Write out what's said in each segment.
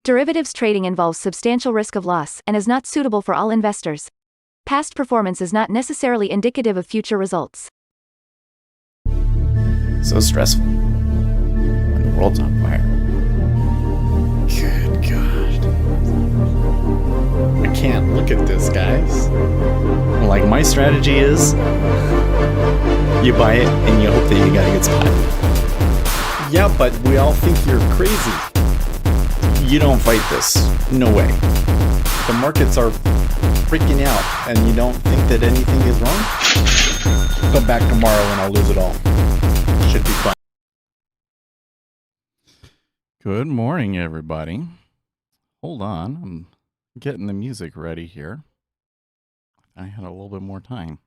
Derivatives trading involves substantial risk of loss and is not suitable for all investors. Past performance is not necessarily indicative of future results. So stressful when the world's on fire. Good God. I can't look at this, guys. Like, my strategy is you buy it and you hope that you got a good spot. Yeah, but we all think you're crazy. You don't fight this. No way. The markets are freaking out and you don't think that anything is wrong? Come back tomorrow and I'll lose it all. Should be fun. Good morning, everybody. Hold on, I'm getting the music ready here. I had a little bit more time.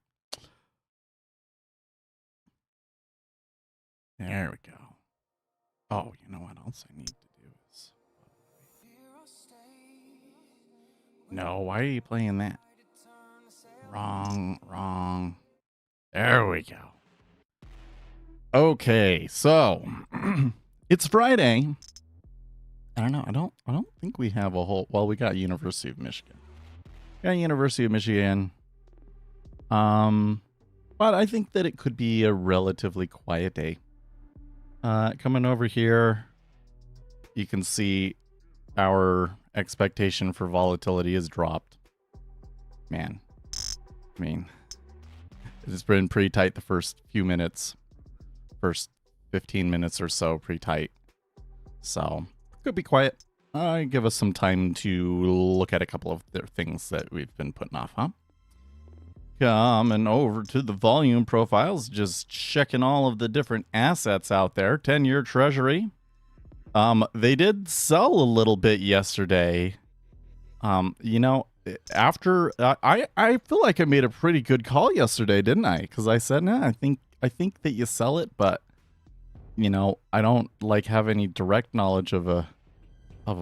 There we go. Oh, you know what else I need to do is... No, why are you playing that? Wrong. There we go. Okay, so it's Friday. I don't know. I don't think we have a whole. Well, we got University of Michigan. But I think that it could be a relatively quiet day. Coming over here, you can see our expectation for volatility has dropped. Man, I mean, it's been pretty tight the first few minutes. First 15 minutes or so, pretty tight. So, could be quiet. Give us some time to look at a couple of their things that we've been putting off, huh? Coming over to the volume profiles, just checking all of the different assets out there. 10-year treasury. They did sell a little bit yesterday. You know, after I feel like I made a pretty good call yesterday, didn't I? Because I said, nah, I think that you sell it, but you know, I don't like have any direct knowledge of a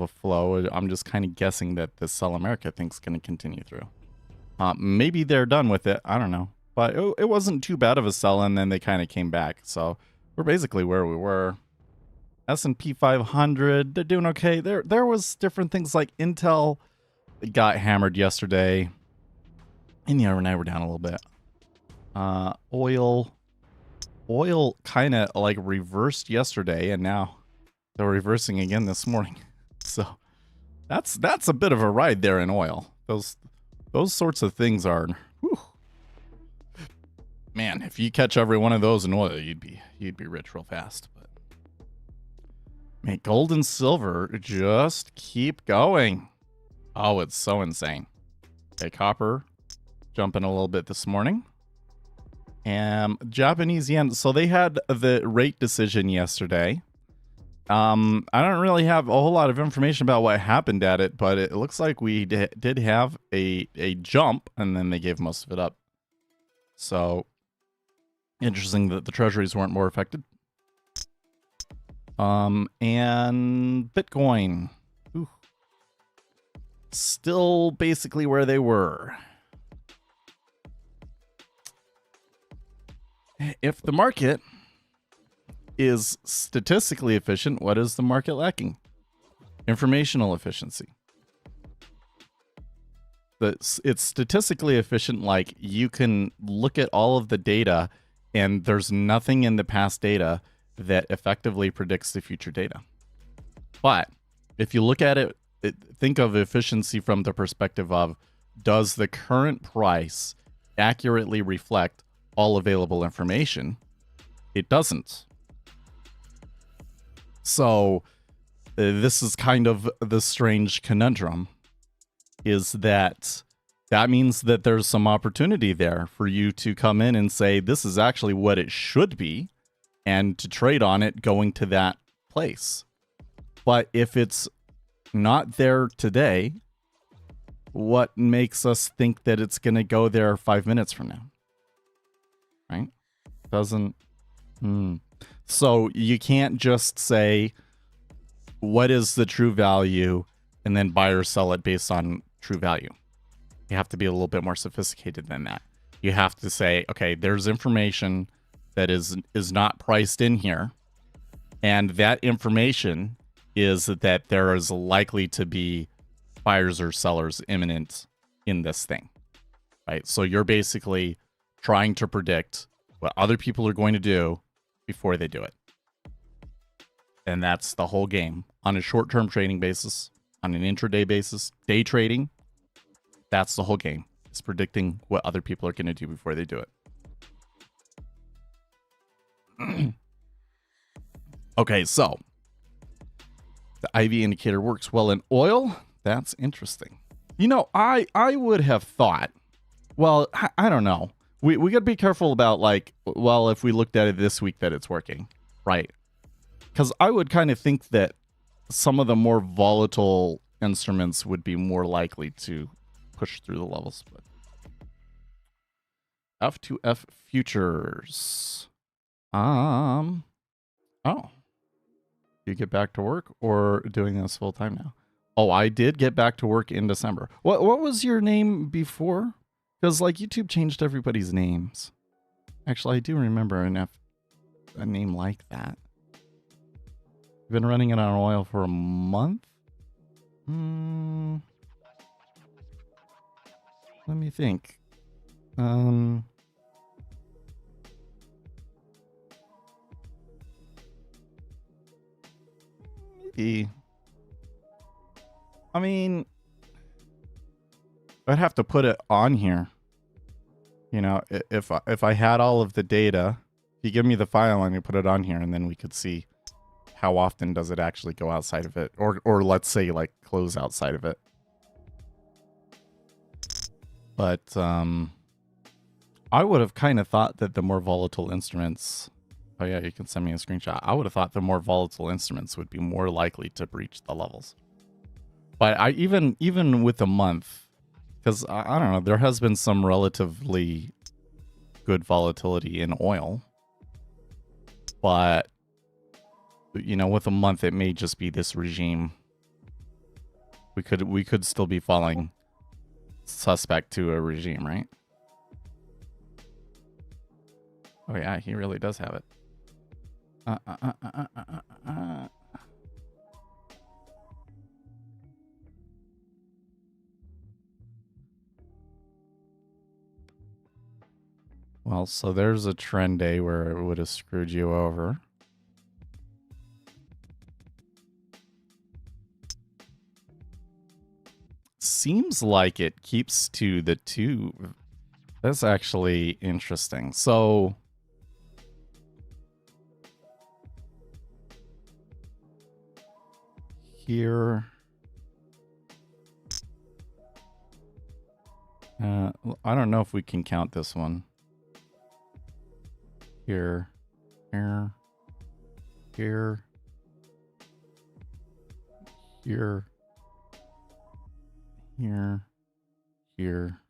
flow. I'm just kind of guessing that the Sell America thing's going to continue through. Maybe they're done with it. I don't know, but it wasn't too bad of a sell, and then they kind of came back. So we're basically where we were. S&P 500, they're doing okay. There was different things like Intel got hammered yesterday, and the overnight we're down a little bit. Oil kind of like reversed yesterday, and now they're reversing again this morning. So that's a bit of a ride there in oil. Those sorts of things are, whew. Man, if you catch every one of those in oil, you'd be rich real fast. But man, gold and silver just keep going. Oh, it's so insane. Okay, copper jumping a little bit this morning. And Japanese yen, so they had the rate decision yesterday. I don't really have a whole lot of information about what happened at it, but it looks like we did have a jump, and then they gave most of it up. So, interesting that the treasuries weren't more affected. And Bitcoin. Ooh. Still basically where they were. If the market is statistically efficient, what is the market lacking? Informational efficiency. It's statistically efficient, like you can look at all of the data and there's nothing in the past data that effectively predicts the future data. But if you look at it, think of efficiency from the perspective of, does the current price accurately reflect all available information? It doesn't. So this is kind of the strange conundrum, is that means that there's some opportunity there for you to come in and say, this is actually what it should be, and to trade on it going to that place. But if it's not there today, what makes us think that it's going to go there 5 minutes from now? Right? Doesn't. So you can't just say, what is the true value, and then buy or sell it based on true value. You have to be a little bit more sophisticated than that. You have to say, okay, there's information that is not priced in here, and that information is that there is likely to be buyers or sellers imminent in this thing, right? So you're basically trying to predict what other people are going to do before they do it. And that's the whole game. On a short-term trading basis, on an intraday basis, day trading, that's the whole game. It's predicting what other people are going to do before they do it. Okay, so the IV indicator works well in oil. That's interesting. You know, I would have thought, well, I don't know. We got to be careful about, like, well, if we looked at it this week that it's working, right? Because I would kind of think that some of the more volatile instruments would be more likely to push through the levels. But F2F futures. Oh. You get back to work or doing this full time now? Oh, I did get back to work in December. What was your name before? Because, like, YouTube changed everybody's names. Actually, I do remember a name like that. You've been running it on oil for a month? Let me think. Maybe. I mean, I'd have to put it on here. You know, if I had all of the data, if you give me the file and you put it on here, and then we could see how often does it actually go outside of it, or let's say like close outside of it. But I would have kind of thought that the more volatile instruments. Oh yeah, you can send me a screenshot. I would have thought the more volatile instruments would be more likely to breach the levels. But I even with a month, because I don't know, there has been some relatively good volatility in oil. But, you know, with a month, it may just be this regime. We could still be falling suspect to a regime, right? Oh yeah, he really does have it. Well, so there's a trend day where it would have screwed you over. Seems like it keeps to the 2. That's actually interesting. So here, I don't know if we can count this one. Here, here, here, here, here, here.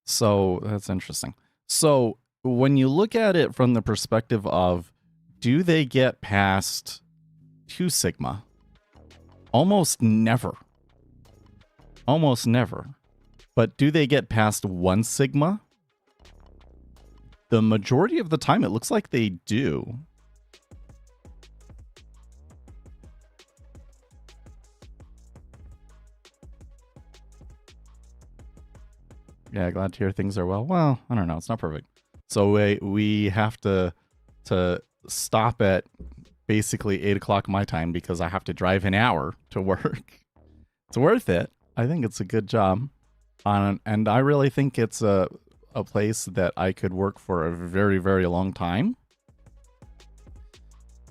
So that's interesting. So when you look at it from the perspective of, do they get past 2 sigma? Almost never. Almost never. But do they get past 1 sigma? The majority of the time, it looks like they do. Yeah, glad to hear things are well. Well, I don't know. It's not perfect. So we have to stop at basically 8 o'clock my time because I have to drive an hour to work. It's worth it. I think it's a good job. And I really think it's a place that I could work for a very, very long time.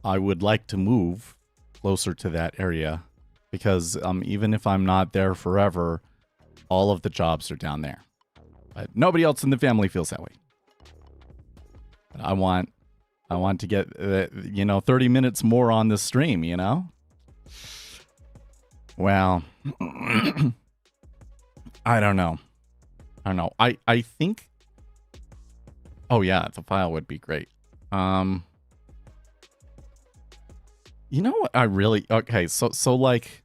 I would like to move closer to that area because even if I'm not there forever, all of the jobs are down there. But nobody else in the family feels that way. I want to get 30 minutes more on the stream, you know? Well, I don't know. I think. Oh yeah, the file would be great. You know what? I really okay. So like,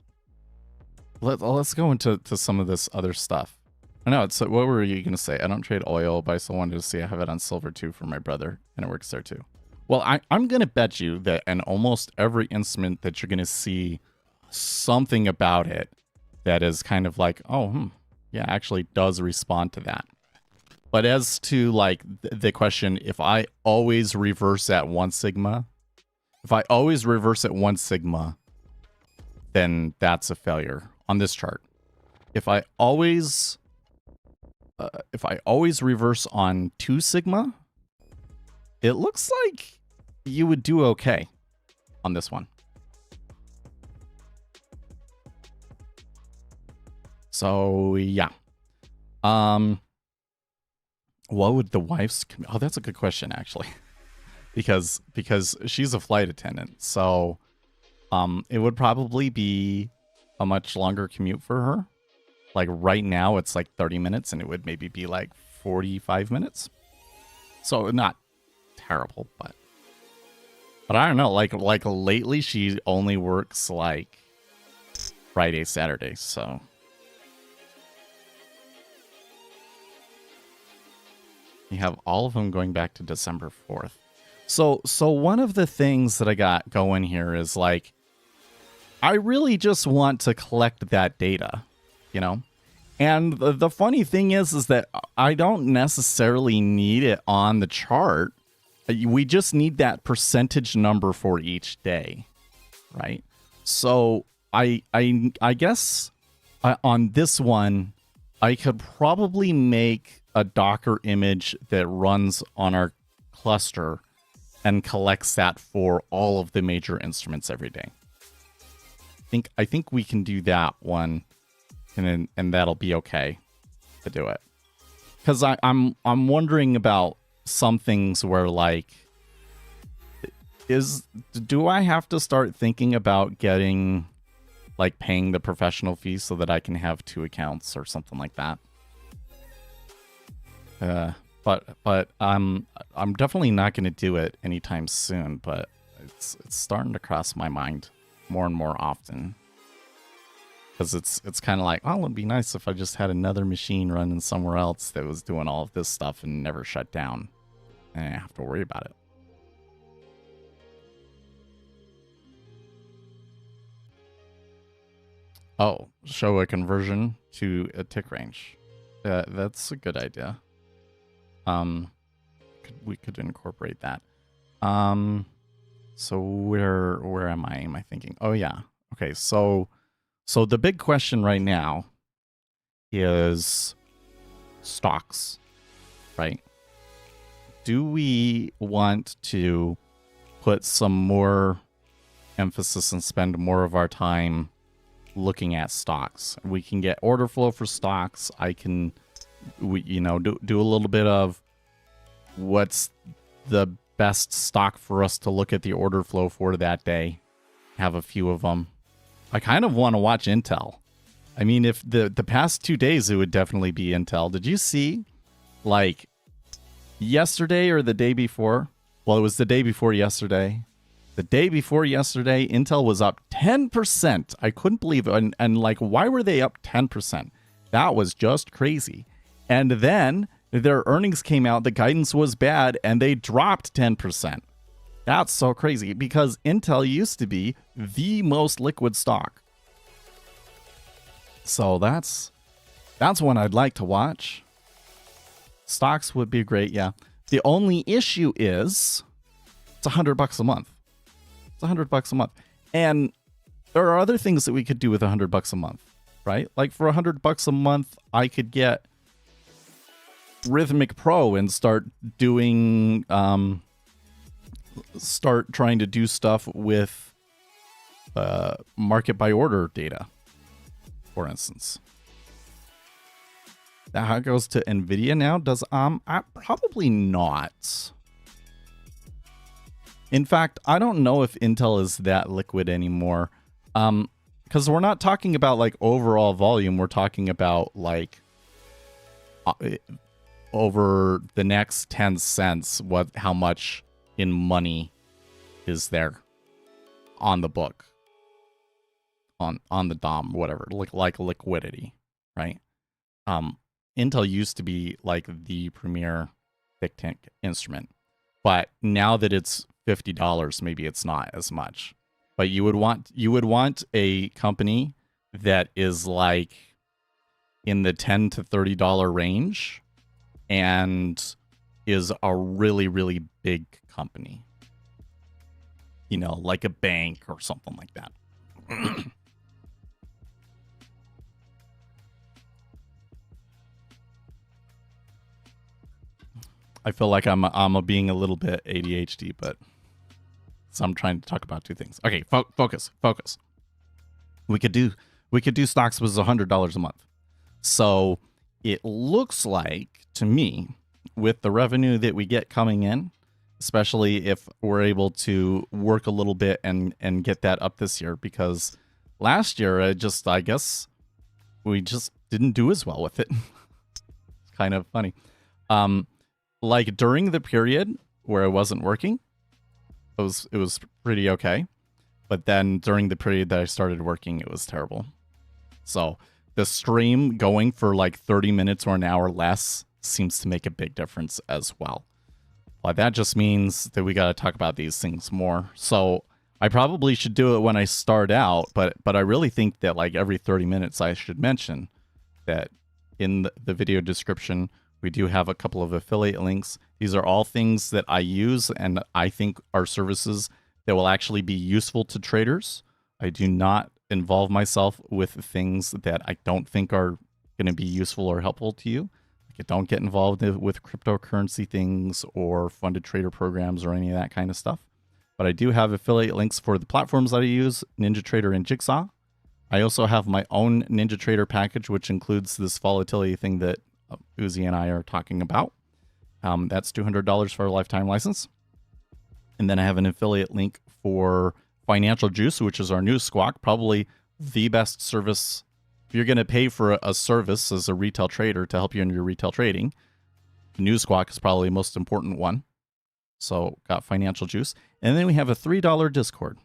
let's go into some of this other stuff. I know it's what were you gonna say? I don't trade oil, but I still wanted to see I have it on silver too for my brother, and it works there too. Well, I'm going to bet you that in almost every instrument that you're going to see something about it that is kind of like, oh, yeah, actually does respond to that. But as to like the question, if I always reverse at 1 sigma, then that's a failure on this chart. If I always reverse on 2 sigma, it looks like you would do okay on this one. So yeah. What would the wife's... Oh, that's a good question, actually. because she's a flight attendant. So it would probably be a much longer commute for her. Like right now, it's like 30 minutes, and it would maybe be like 45 minutes. So not terrible, but I don't know. Like lately, she only works like Friday, Saturday. So you have all of them going back to December 4th. So one of the things that I got going here is like, I really just want to collect that data, you know? And the funny thing is that I don't necessarily need it on the chart. We just need that percentage number for each day, right? So I guess on this one, I could probably make a Docker image that runs on our cluster and collects that for all of the major instruments every day. I think we can do that one, and that'll be okay to do it. Because I'm wondering about some things where like, do I have to start thinking about getting like paying the professional fee so that I can have 2 accounts or something like that? But I'm definitely not going to do it anytime soon, but it's starting to cross my mind more and more often. Because it's kind of like, oh, it'd be nice if I just had another machine running somewhere else that was doing all of this stuff and never shut down. And I didn't have to worry about it. Oh, show a conversion to a tick range. That's a good idea. We could incorporate that. So where am I thinking? Oh yeah. Okay, so the big question right now is stocks, right? Do we want to put some more emphasis and spend more of our time looking at stocks? We can get order flow for stocks. I can, do a little bit of what's the best stock for us to look at the order flow for that day. Have a few of them. I kind of want to watch Intel. I mean, if the past 2 days, it would definitely be Intel. Did you see, like, yesterday or the day before? Well, it was the day before yesterday. The day before yesterday, Intel was up 10%. I couldn't believe it. And like, why were they up 10%? That was just crazy. And then their earnings came out, the guidance was bad, and they dropped 10%. That's so crazy because Intel used to be the most liquid stock. So that's one I'd like to watch. Stocks would be great, yeah. The only issue is it's $100 a month. It's $100 a month. And there are other things that we could do with $100 a month, right? Like for $100 a month, I could get Rhythmic Pro and start doing start trying to do stuff with market by order data, for instance. That goes to NVIDIA now. Does probably not. In fact, I don't know if Intel is that liquid anymore. Because we're not talking about like overall volume. We're talking about like over the next 10 cents, how much in money is there on the book, on the DOM, whatever, like liquidity, right? Intel used to be like the premier think tank instrument, but now that it's $50, maybe it's not as much. But you would want a company that is like in the $10 to $30 range and is a really, really big company. You know, like a bank or something like that. I feel like I'm being a little bit ADHD, but so I'm trying to talk about two things. Okay, focus. We could do stocks with $100 a month. So it looks like to me, with the revenue that we get coming in, especially if we're able to work a little bit and get that up this year, because last year I guess we just didn't do as well with it. It's kind of funny. Like during the period where I wasn't working, it was pretty okay. But then during the period that I started working, it was terrible. So the stream going for like 30 minutes or an hour less seems to make a big difference as well. But that just means that we got to talk about these things more. So I probably should do it when I start out, but I really think that like every 30 minutes I should mention that in the video description, we do have a couple of affiliate links. These are all things that I use and I think are services that will actually be useful to traders. I do not involve myself with things that I don't think are going to be useful or helpful to you. Like I don't get involved with cryptocurrency things or funded trader programs or any of that kind of stuff. But I do have affiliate links for the platforms that I use, NinjaTrader and Jigsaw. I also have my own NinjaTrader package, which includes this volatility thing that Uzi and I are talking about. That's $200 for a lifetime license. And then I have an affiliate link for Financial Juice, which is our new Squawk, probably the best service. If you're going to pay for a service as a retail trader to help you in your retail trading, the new Squawk is probably the most important one. So got Financial Juice. And then we have a $3 Discord.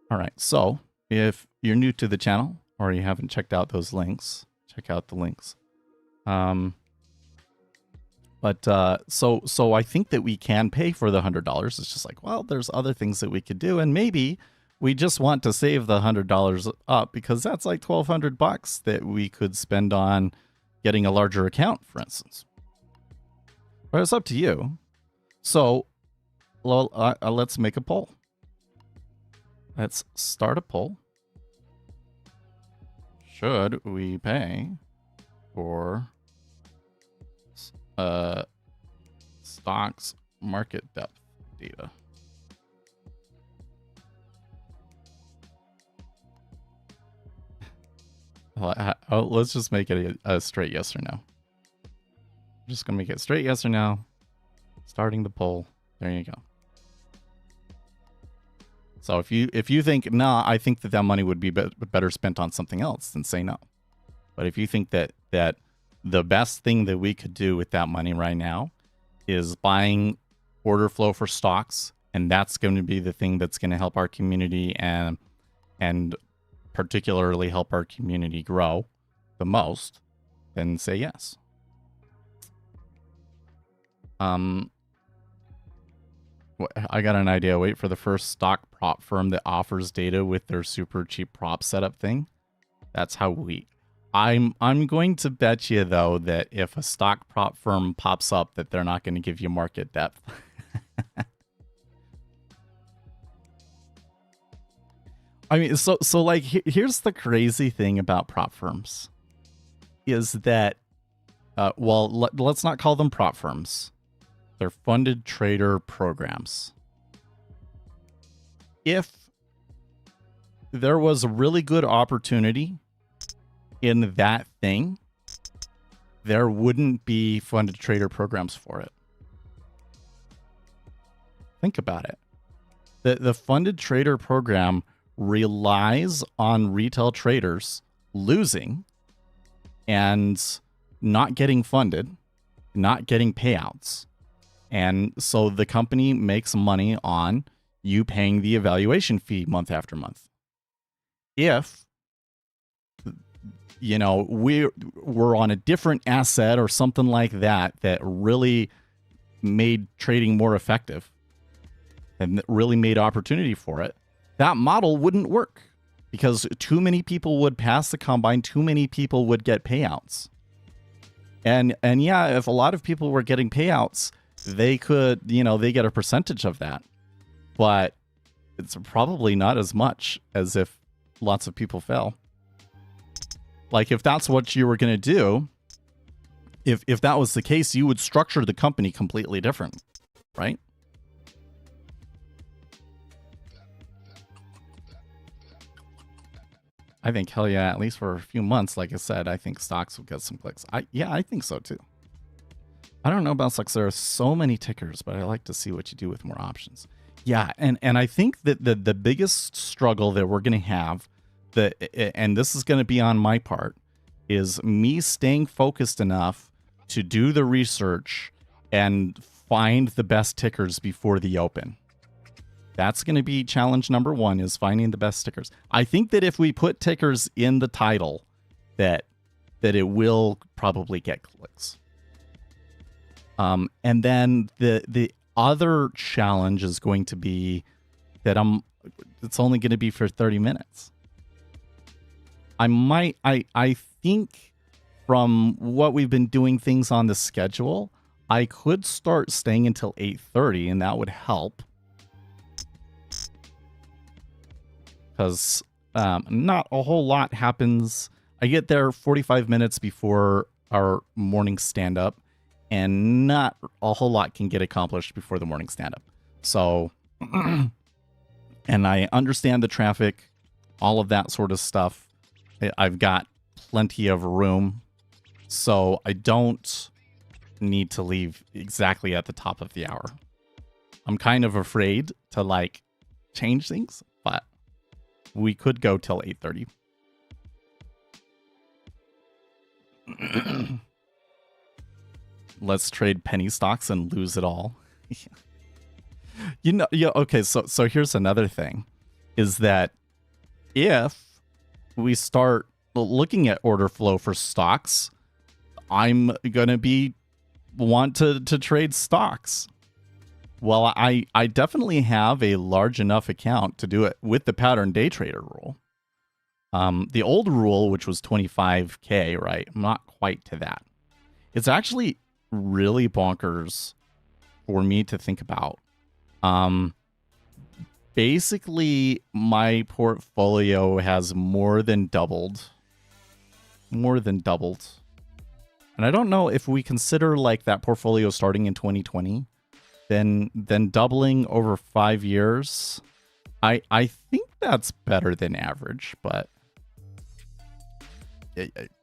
All right. So if you're new to the channel or you haven't checked out those links, check out the links. So I think that we can pay for the $100. It's just like, well, there's other things that we could do. And maybe we just want to save the $100 up because that's like $1,200 that we could spend on getting a larger account, for instance. But it's up to you. So, well, let's make a poll. Let's start a poll. Should we pay for stocks market depth data? Let's just make it a straight yes or no. I'm just gonna make it straight yes or no. Starting the poll. There you go. So if you think no, I think that money would be better spent on something else, then say no. But if you think that the best thing that we could do with that money right now is buying order flow for stocks, and that's going to be the thing that's going to help our community and particularly help our community grow the most, then say yes. I got an idea. Wait for the first stock prop firm that offers data with their super cheap prop setup thing. That's how we... I'm going to bet you, though, that if a stock prop firm pops up, that they're not going to give you market depth. I mean, so like, here's the crazy thing about prop firms. Is that, well, let's not call them prop firms. They're funded trader programs. If there was a really good opportunity in that thing, there wouldn't be funded trader programs for it. Think about it. The funded trader program relies on retail traders losing and not getting funded, not getting payouts. And so the company makes money on you paying the evaluation fee month after month. If, you know, we're on a different asset or something like that, that really made trading more effective and really made opportunity for it, that model wouldn't work because too many people would pass the combine, too many people would get payouts. And yeah, if a lot of people were getting payouts, they could, they get a percentage of that. But it's probably not as much as if lots of people fail. Like if that's what you were going to do, if that was the case, you would structure the company completely different, right? I think, hell yeah, at least for a few months, like I said, I think stocks will get some clicks. I think so too. I don't know about stocks. There are so many tickers, but I like to see what you do with more options. Yeah, and I think that the biggest struggle that we're going to have, and this is going to be on my part, is me staying focused enough to do the research and find the best tickers before the open. That's going to be challenge number one, is finding the best tickers. I think that if we put tickers in the title, that it will probably get clicks. And then the other challenge is going to be that it's only going to be for 30 minutes. I think from what we've been doing things on the schedule, I could start staying until 8:30, and that would help. Because not a whole lot happens. I get there 45 minutes before our morning stand-up, and not a whole lot can get accomplished before the morning stand-up. So, and I understand the traffic, all of that sort of stuff. I've got plenty of room, so I don't need to leave exactly at the top of the hour. I'm kind of afraid to change things, but we could go till 8:30. Let's trade penny stocks and lose it all. Okay, so here's another thing, is that if we start looking at order flow for stocks, I'm going to want to trade stocks. Well, I definitely have a large enough account to do it with the pattern day trader rule. The old rule, which was 25K, right? I'm not quite to that. It's actually really bonkers for me to think about. Basically, my portfolio has more than doubled. And I don't know if we consider that portfolio starting in 2020, then doubling over 5 years. I think that's better than average, but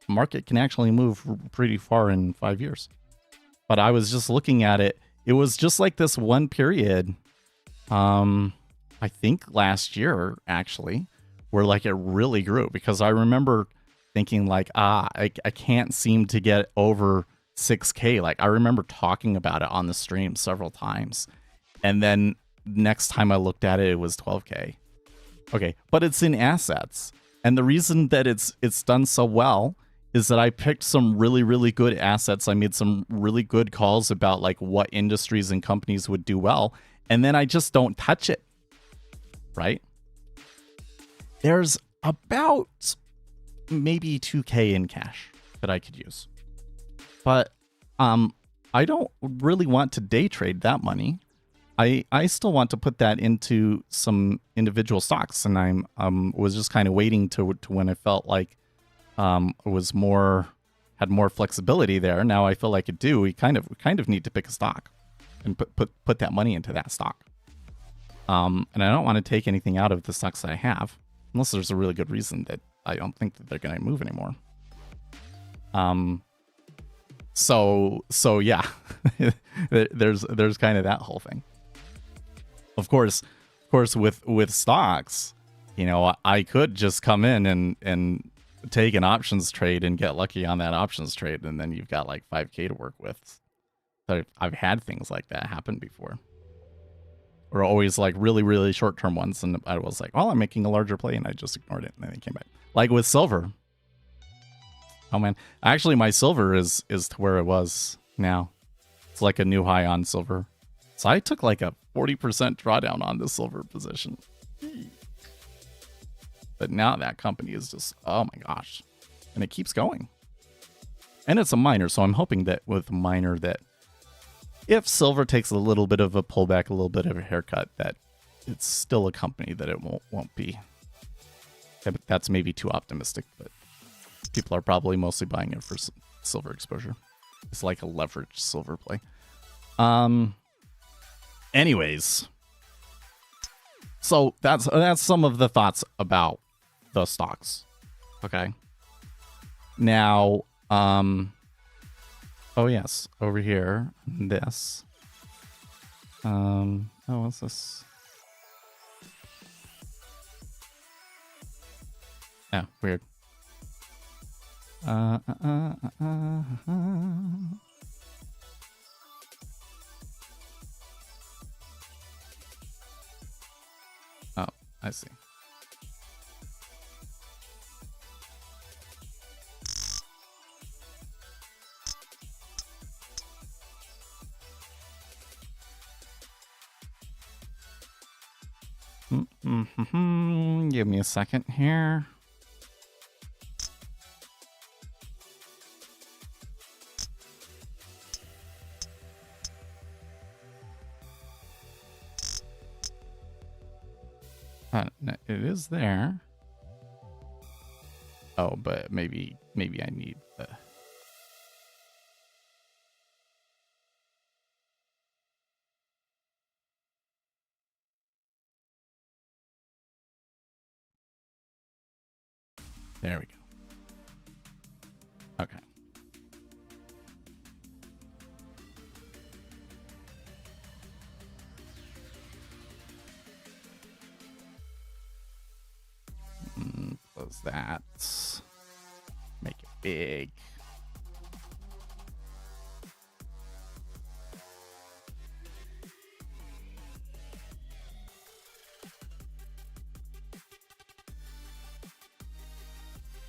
market can actually move pretty far in 5 years. But I was just looking at it. It was just like this one period, I think last year, actually, where it really grew. Because I remember thinking I can't seem to get over 6K. I remember talking about it on the stream several times. And then next time I looked at it, it was 12K. Okay, but it's in assets. And the reason that it's done so well is that I picked some really, really good assets. I made some really good calls about what industries and companies would do well. And then I just don't touch it, right? There's about maybe 2K in cash that I could use. But I don't really want to day trade that money. I still want to put that into some individual stocks, and I was just kind of waiting to when I felt like it was had more flexibility there. Now I feel like it do. We kind of need to pick a stock and put that money into that stock. And I don't want to take anything out of the stocks that I have, unless there's a really good reason that I don't think that they're going to move anymore. So yeah, there's kind of that whole thing. Of course, with stocks, I could just come in and take an options trade and get lucky on that options trade, and then you've got 5K to work with. So I've had things like that happen before. Or always really, really short-term ones, and I was well, I'm making a larger play, and I just ignored it, and then it came back. With silver. Oh man, actually my silver is to where it was now. It's like a new high on silver. So I took like a 40% drawdown on the silver position. But now that company is just, oh my gosh. And it keeps going. And it's a miner, so I'm hoping that with a miner that if silver takes a little bit of a pullback, a little bit of a haircut, that it's still a company that it won't be. That's maybe too optimistic, but people are probably mostly buying it for silver exposure. It's like a leveraged silver play. Anyways, so that's some of the thoughts about the stocks. Okay. Now, oh yes, over here, this. Oh, what's this? Yeah, weird. Oh, I see. Give me a second here. It is there. Oh, but maybe I need the... There we go. Okay. Close that. Make it big.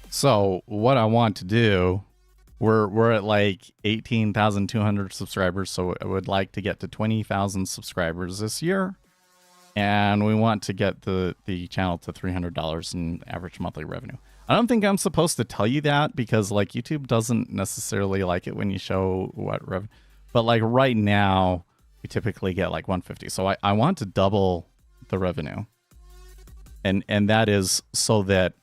So what I want to do, we're at like 18,200 subscribers, so I would like to get to 20,000 subscribers this year. And we want to get the channel to $300 in average monthly revenue. I don't think I'm supposed to tell you that because like YouTube doesn't necessarily like it when you show what revenue. But like right now, we typically get like 150. So I want to double the revenue. And that is so that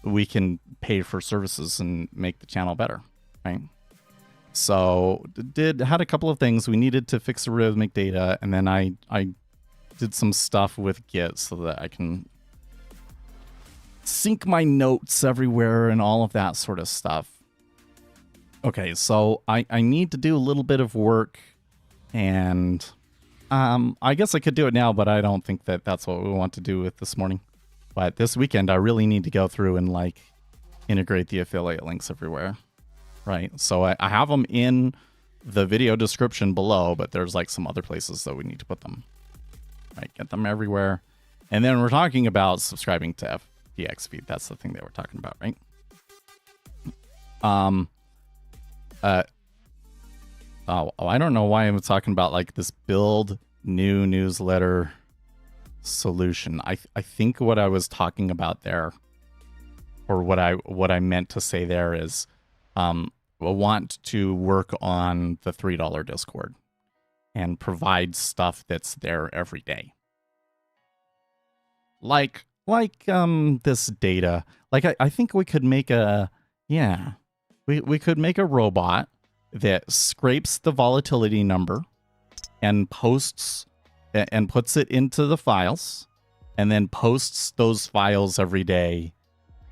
we can pay for services and make the channel better, right? So had a couple of things. We needed to fix the rhythmic data, and then I did some stuff with Git so that I can sync my notes everywhere and all of that sort of stuff. Okay, so I need to do a little bit of work, and I guess I could do it now, but I don't think that that's what we want to do with this morning. But this weekend, I really need to go through and like integrate the affiliate links everywhere, right? So I have them in the video description below, but there's like some other places that we need to put them. Right, get them everywhere. And then we're talking about subscribing to FTX feed. That's the thing that we're talking about, right? I don't know why I'm talking about like this build new newsletter solution. I think what I was talking about there, or what I meant to say there is I want to work on the $3 Discord and provide stuff that's there every day. Like this data. Like I think we could make we could make a robot that scrapes the volatility number and posts and puts it into the files, and then posts those files every day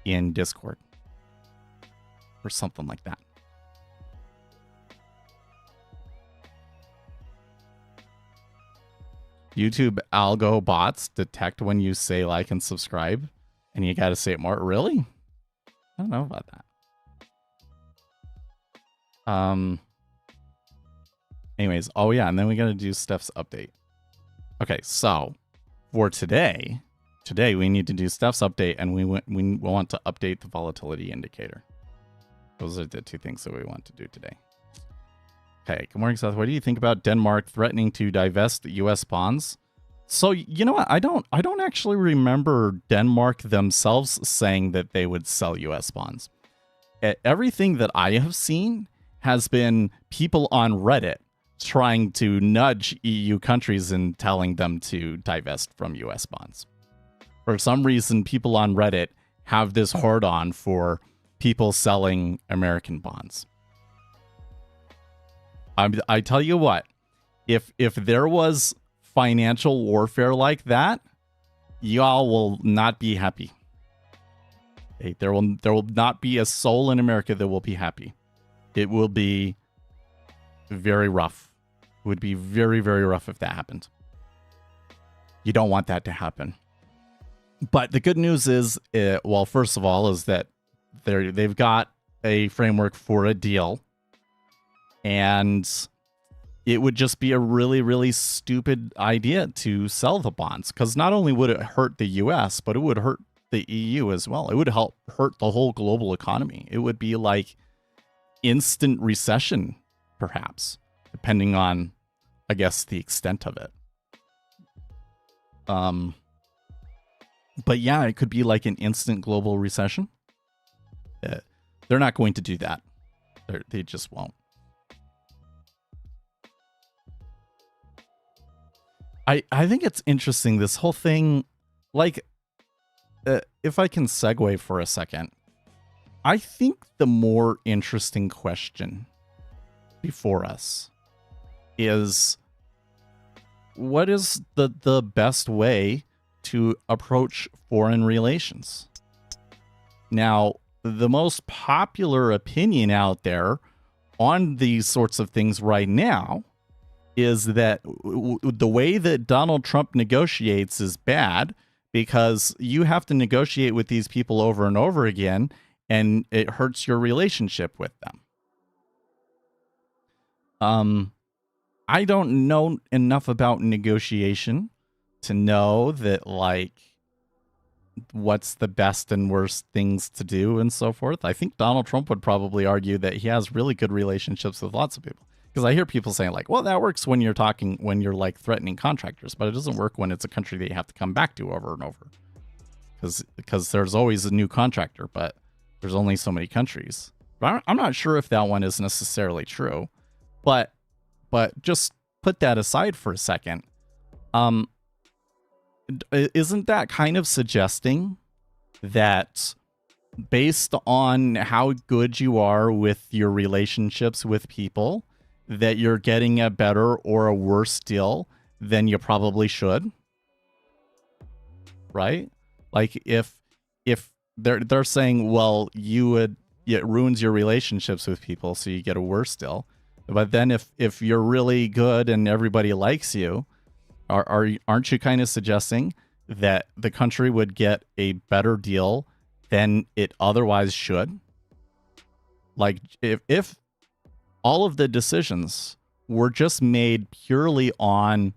in Discord or something like that. YouTube algo bots detect when you say like and subscribe, and you got to say it more. Really? I don't know about that. Anyways, oh yeah, and then we got to do Steph's update. Okay, so for today we need to do Steph's update, and we want to update the volatility indicator. Those are the two things that we want to do today. Okay, good morning, Seth. What do you think about Denmark threatening to divest U.S. bonds? So, you know what? I don't actually remember Denmark themselves saying that they would sell U.S. bonds. Everything that I have seen has been people on Reddit trying to nudge EU countries and telling them to divest from U.S. bonds. For some reason, people on Reddit have this hard-on for people selling American bonds. I tell you what, if there was financial warfare like that, y'all will not be happy. Okay, there will not be a soul in America that will be happy. It will be very rough. It would be very, very rough if that happened. You don't want that to happen. But the good news is, well, first of all, is that they've got a framework for a deal. And it would just be a really, really stupid idea to sell the bonds. Because not only would it hurt the US, but it would hurt the EU as well. It would hurt the whole global economy. It would be like instant recession, perhaps, depending on, I guess, the extent of it. But yeah, it could be like an instant global recession. They're not going to do that. They just won't. I think it's interesting, this whole thing, like, if I can segue for a second, I think the more interesting question before us is, what is the best way to approach foreign relations? Now, the most popular opinion out there on these sorts of things right now is that the way that Donald Trump negotiates is bad, because you have to negotiate with these people over and over again, and it hurts your relationship with them. I don't know enough about negotiation to know that, like, what's the best and worst things to do and so forth. I think Donald Trump would probably argue that he has really good relationships with lots of people. Because I hear people saying, like, well, that works when you're like threatening contractors, but it doesn't work when it's a country that you have to come back to over and over. Because there's always a new contractor, but there's only so many countries. But I'm not sure if that one is necessarily true. But just put that aside for a second. Isn't that kind of suggesting that based on how good you are with your relationships with people, that you're getting a better or a worse deal than you probably should? Right? Like, if they're saying, well, it ruins your relationships with people, so you get a worse deal. But then if you're really good and everybody likes you, aren't you kind of suggesting that the country would get a better deal than it otherwise should? Like, if all of the decisions were just made purely on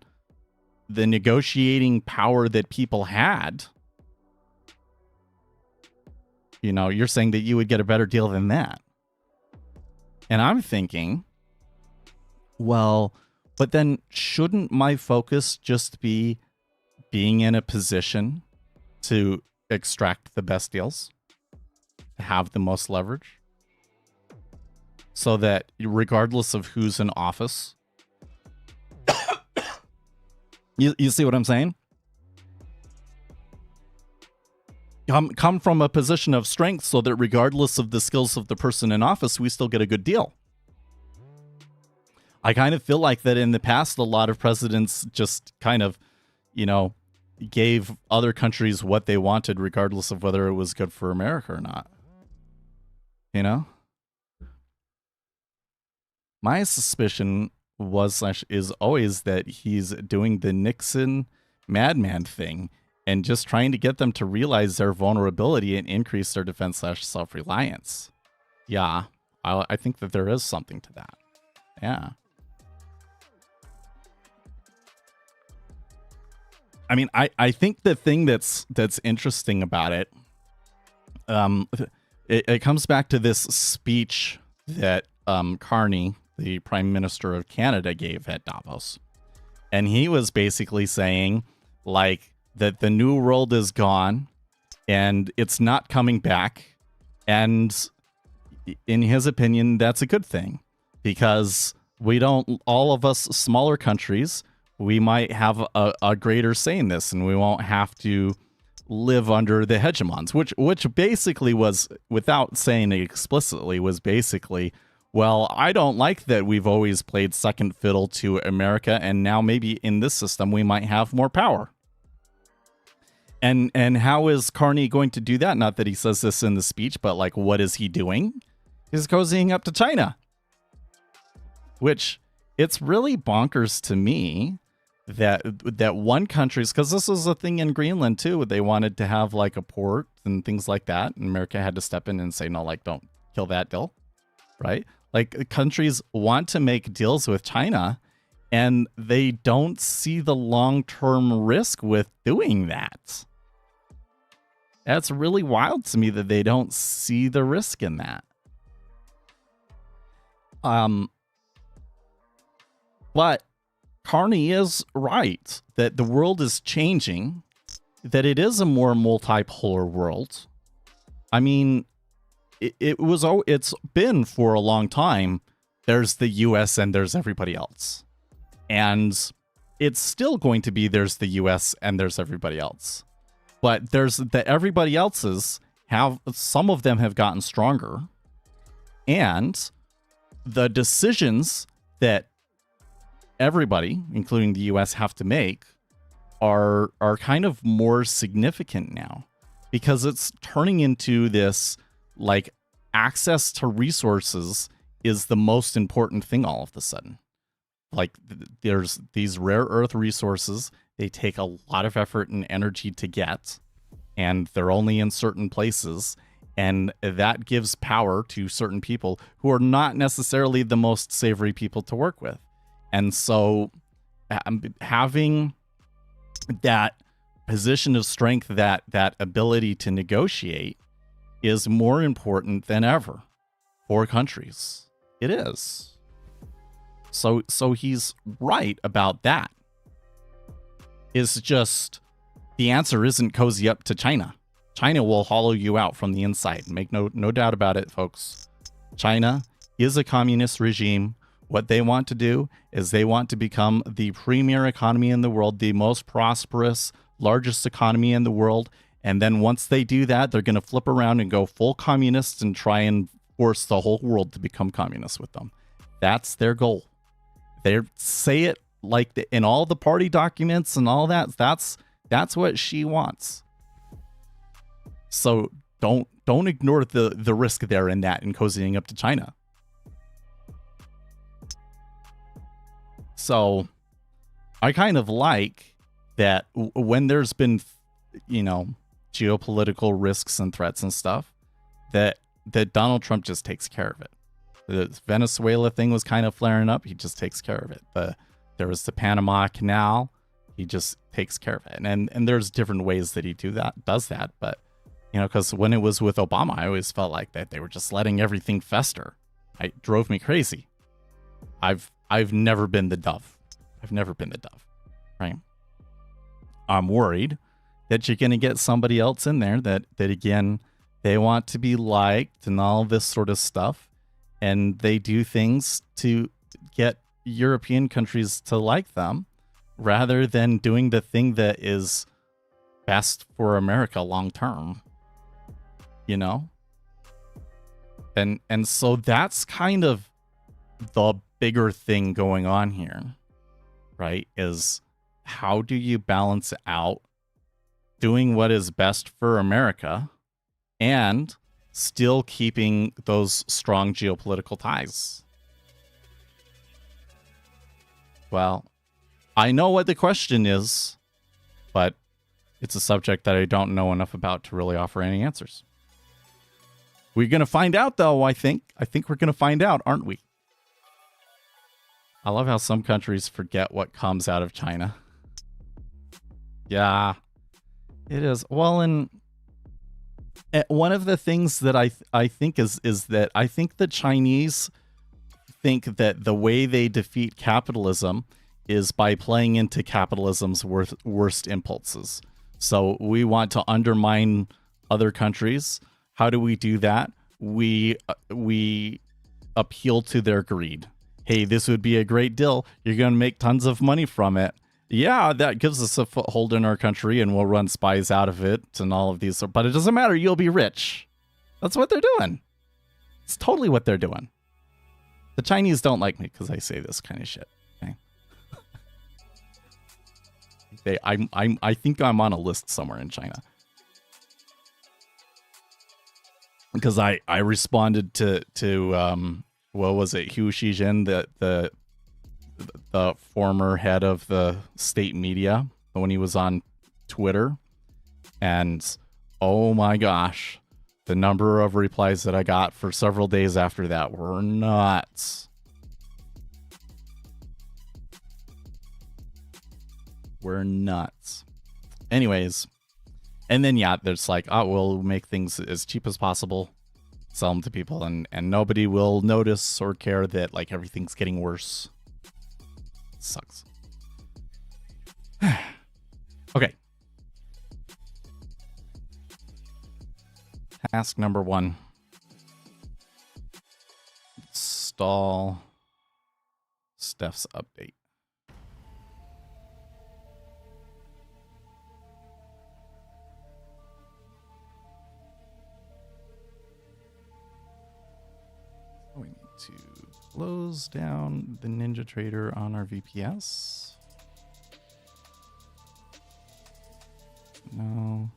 the negotiating power that people had, you're saying that you would get a better deal than that. And I'm thinking, well, but then shouldn't my focus just be being in a position to extract the best deals, to have the most leverage, so that regardless of who's in office, you see what I'm saying? Come from a position of strength so that regardless of the skills of the person in office, we still get a good deal. I kind of feel like that in the past, a lot of presidents just kind of, gave other countries what they wanted, regardless of whether it was good for America or not. My suspicion is always that he's doing the Nixon madman thing and just trying to get them to realize their vulnerability and increase their defense/self-reliance. Yeah, I think that there is something to that. Yeah. I mean, I think the thing that's interesting about it, it comes back to this speech that Carney the Prime Minister of Canada gave at Davos. And he was basically saying, like, that the new world is gone and it's not coming back. And in his opinion, that's a good thing, because we don't, all of us smaller countries, we might have a greater say in this, and we won't have to live under the hegemons, which basically was, without saying it explicitly, was basically, well, I don't like that we've always played second fiddle to America, and now maybe in this system we might have more power. And how is Carney going to do that? Not that he says this in the speech, but like, what is he doing? He's cozying up to China. Which, it's really bonkers to me that one country's, because this was a thing in Greenland too, they wanted to have like a port and things like that, and America had to step in and say, no, like, don't kill that deal, right? Like, countries want to make deals with China, and they don't see the long-term risk with doing that. That's really wild to me that they don't see the risk in that. But Carney is right that the world is changing, that it is a more multipolar world. I mean, it's been for a long time. There's the US and there's everybody else. And it's still going to be there's the US and there's everybody else. But there's the everybody else's have, some of them have gotten stronger. And the decisions that everybody, including the US, have to make are kind of more significant now, because it's turning into this, like, access to resources is the most important thing all of a sudden. Like, there's these rare earth resources, they take a lot of effort and energy to get, and they're only in certain places, and that gives power to certain people who are not necessarily the most savory people to work with. And so having that position of strength, that ability to negotiate, is more important than ever for countries. It is. So he's right about that. It's just, the answer isn't cozy up to China. China will hollow you out from the inside. Make no doubt about it, folks. China is a communist regime. What they want to do is they want to become the premier economy in the world, the most prosperous, largest economy in the world. And then once they do that, they're going to flip around and go full communist and try and force the whole world to become communist with them. That's their goal. They say it like in all the party documents and all that. That's what she wants. So don't ignore the risk there in that, in cozying up to China. So I kind of like that when there's been, geopolitical risks and threats and stuff, that Donald Trump just takes care of it. The Venezuela thing was kind of flaring up. He just takes care of it. There was the Panama Canal. He just takes care of it. And there's different ways that he does that. But, because when it was with Obama, I always felt like that they were just letting everything fester. It drove me crazy. I've never been the dove. Right? I'm worried that you're going to get somebody else in there that again, they want to be liked and all this sort of stuff. And they do things to get European countries to like them, rather than doing the thing that is best for America long term. And so that's kind of the bigger thing going on here, right? Is how do you balance out doing what is best for America and still keeping those strong geopolitical ties? Well, I know what the question is, but it's a subject that I don't know enough about to really offer any answers. We're going to find out, though, I think. I think we're going to find out, aren't we? I love how some countries forget what comes out of China. Yeah, it is. Well, and one of the things that I think is that I think the Chinese think that the way they defeat capitalism is by playing into capitalism's worst impulses. So we want to undermine other countries. How do we do that? We appeal to their greed. Hey, this would be a great deal. You're going to make tons of money from it. Yeah, that gives us a foothold in our country, and we'll run spies out of it and all of these. But it doesn't matter. You'll be rich. That's what they're doing. It's totally what they're doing. The Chinese don't like me because I say this kind of shit. Okay? I think I'm on a list somewhere in China. Because I responded to what was it, Hu Shijin, the former head of the state media, when he was on Twitter, and oh my gosh, the number of replies that I got for several days after that were nuts. We're nuts. Anyways, and then yeah, there's like, oh, we'll make things as cheap as possible, sell them to people, and nobody will notice or care that like everything's getting worse. Sucks. Okay. Task number 1. Install Steph's update. We need to close down the Ninja Trader on our VPS. No.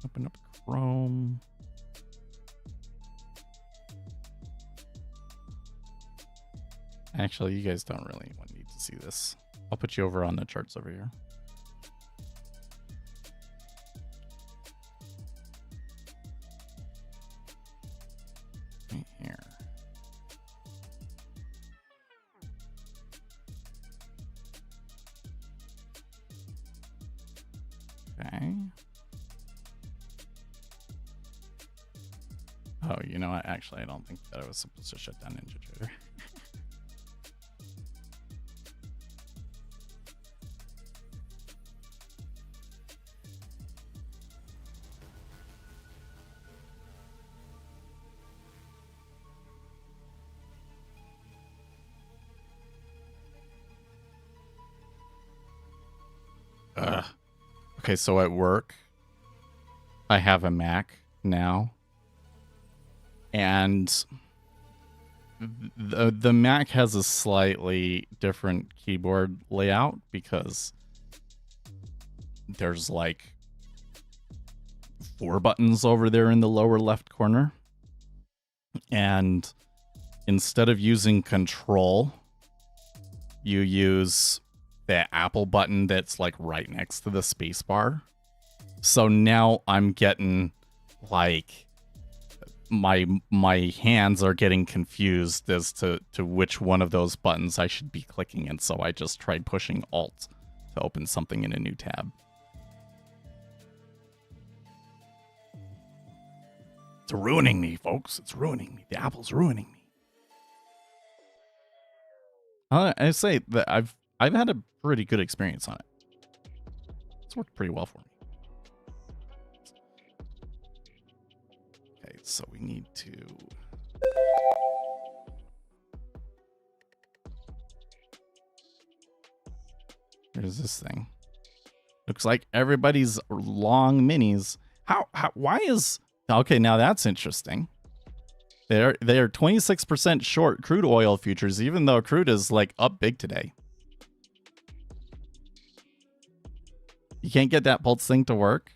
Open up Chrome. Actually, you guys don't really need to see this. I'll put you over on the charts over here. Right here. Okay. Oh, you know what? Actually, I don't think that I was supposed to shut down Ninja Trader. Okay, so at work, I have a Mac now, and the Mac has a slightly different keyboard layout because there's like 4 buttons over there in the lower left corner, and instead of using Control, you use the Apple button that's like right next to the space bar. So now I'm getting like my hands are getting confused as to which one of those buttons I should be clicking, and so I just tried pushing Alt to open something in a new tab. It's ruining me, folks. It's ruining me. The Apple's ruining me. I say that I've had a pretty good experience on it. It's worked pretty well for me. Okay, so we need to... Here's this thing. Looks like everybody's long minis. Why is... Okay, now that's interesting. They are 26% short crude oil futures, even though crude is like up big today. You can't get that pulse thing to work?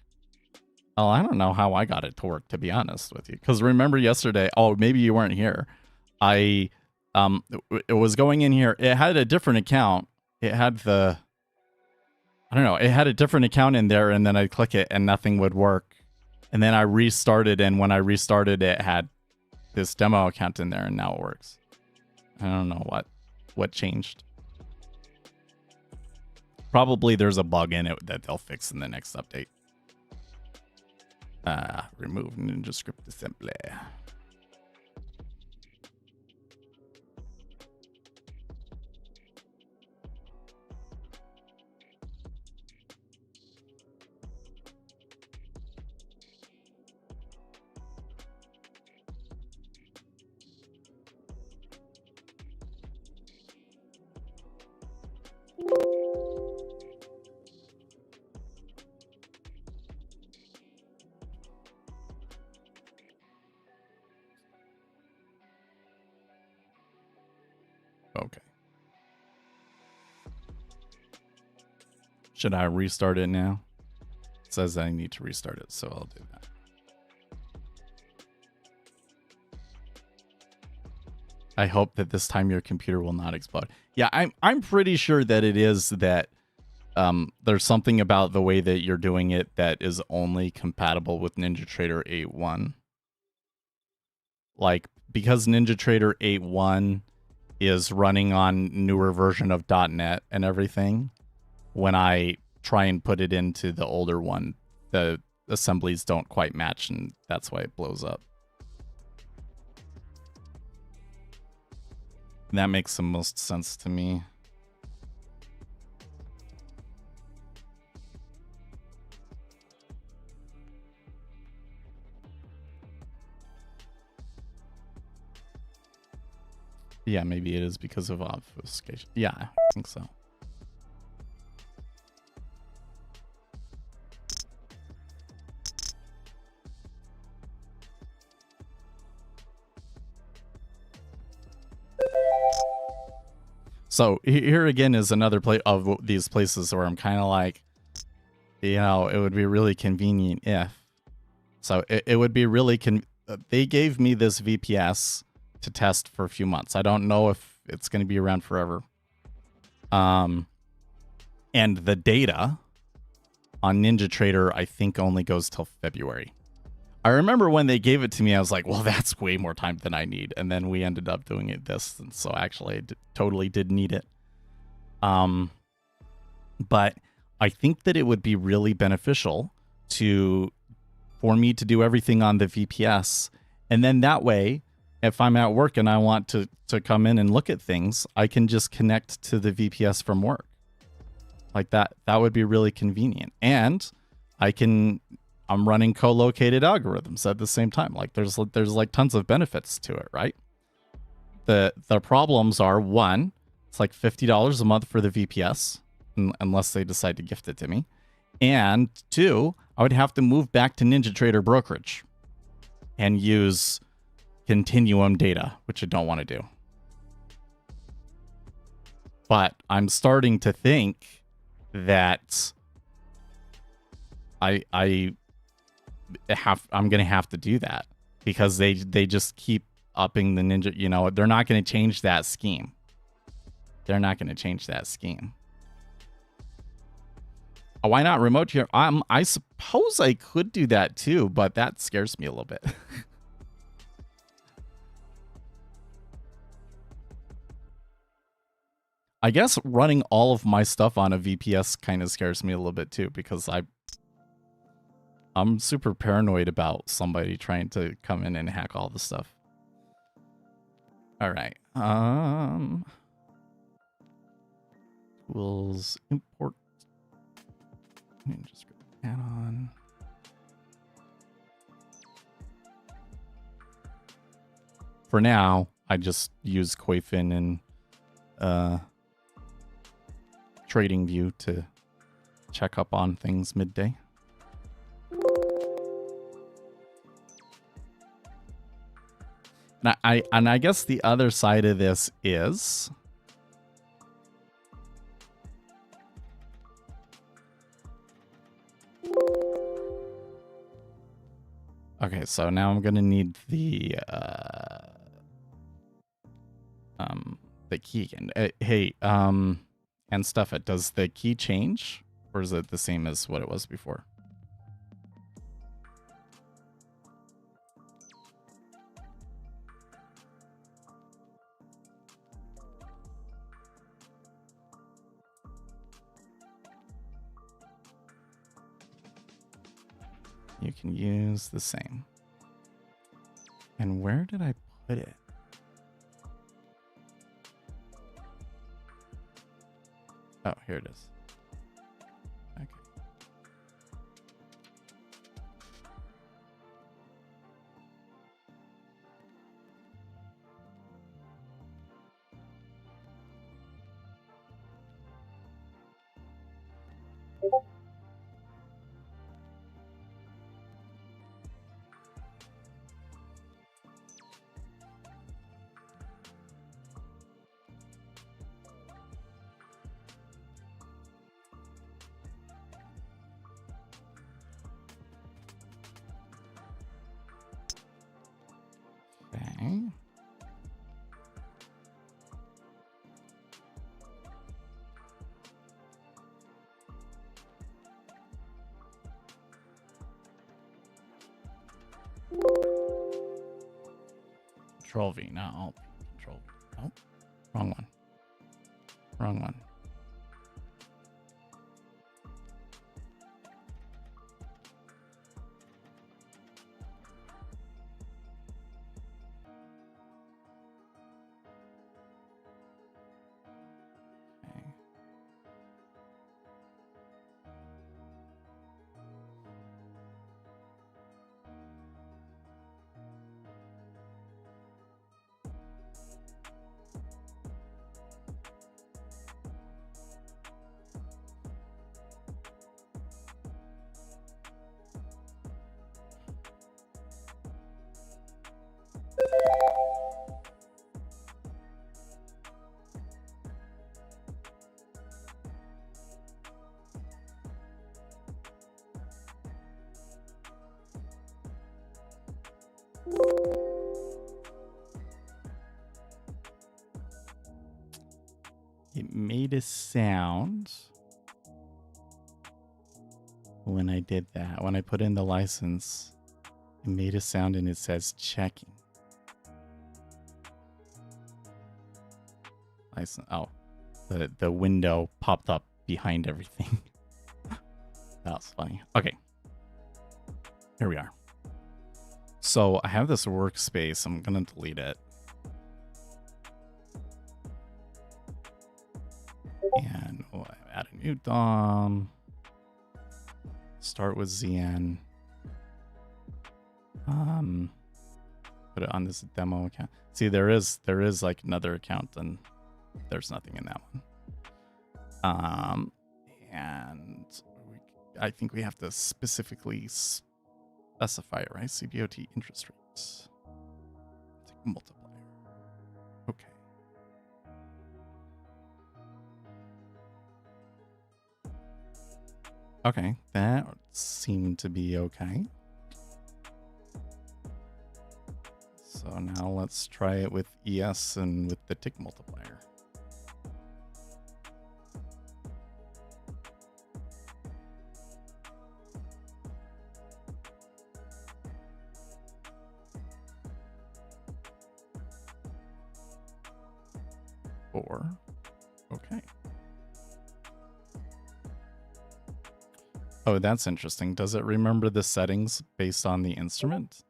Oh, I don't know how I got it to work, to be honest with you. Because remember yesterday, oh, maybe you weren't here. It was going in here. It had a different account. It had the, I don't know, it had a different account in there, and then I'd click it and nothing would work. And then I restarted, and when I restarted, it had this demo account in there, and now it works. I don't know what changed. Probably there's a bug in it that they'll fix in the next update. Remove NinjaScript assembly. Should I restart it now? It says I need to restart it, so I'll do that. I hope that this time your computer will not explode. Yeah, I'm pretty sure that it is that there's something about the way that you're doing it that is only compatible with NinjaTrader 8.1. Like, because NinjaTrader 8.1 is running on newer version of .NET and everything, when I try and put it into the older one, the assemblies don't quite match, and that's why it blows up. That makes the most sense to me. Yeah, maybe it is because of obfuscation. Yeah, I think so. So here again is another place of these places where I'm kind of like, you know, it would be really convenient if. So it would be really they gave me this VPS to test for a few months. I don't know if it's going to be around forever. And the data on NinjaTrader, I think, only goes till February. I remember when they gave it to me, I was like, well, that's way more time than I need. And then we ended up doing it this. And so actually, I totally did need it. But I think that it would be really beneficial for me to do everything on the VPS. And then that way, if I'm at work and I want to come in and look at things, I can just connect to the VPS from work. Like that would be really convenient. And I'm running co-located algorithms at the same time. Like there's like tons of benefits to it, right? The problems are, one, it's like $50 a month for the VPS, unless they decide to gift it to me. And two, I would have to move back to NinjaTrader brokerage and use continuum data, which I don't want to do. But I'm starting to think that I'm going to have to do that, because they just keep upping the Ninja. You know, they're not going to change that scheme. They're not going to change that scheme. Oh, why not remote here? I suppose I could do that too, but that scares me a little bit. I guess running all of my stuff on a VPS kind of scares me a little bit too, because I'm super paranoid about somebody trying to come in and hack all the stuff. All right. Tools, import. Let me just go add on. For now, I just use Quayfin and TradingView to check up on things midday. And I guess the other side of this is, okay, so now I'm gonna need the key again. Hey, and stuff it. Does the key change, or is it the same as what it was before? You can use the same. And where did I put it? Oh, here it is. Okay. Control V, not Alt. Control V. Oh, wrong one. Wrong one. It made a sound when I did that. When I put in the license, it made a sound and it says checking. License. Oh, the window popped up behind everything. That was funny. Okay. Here we are. So I have this workspace. I'm going to delete it. And we'll add a new DOM. Start with ZN. Put it on this demo account. See, there is like another account, and there's nothing in that one. And I think we have to specifically specify it, right? CBOT interest rates. Take multiplier. Okay. Okay, that seemed to be okay. So now let's try it with ES and with the tick multiplier. Okay. Oh, that's interesting. Does it remember the settings based on the instrument?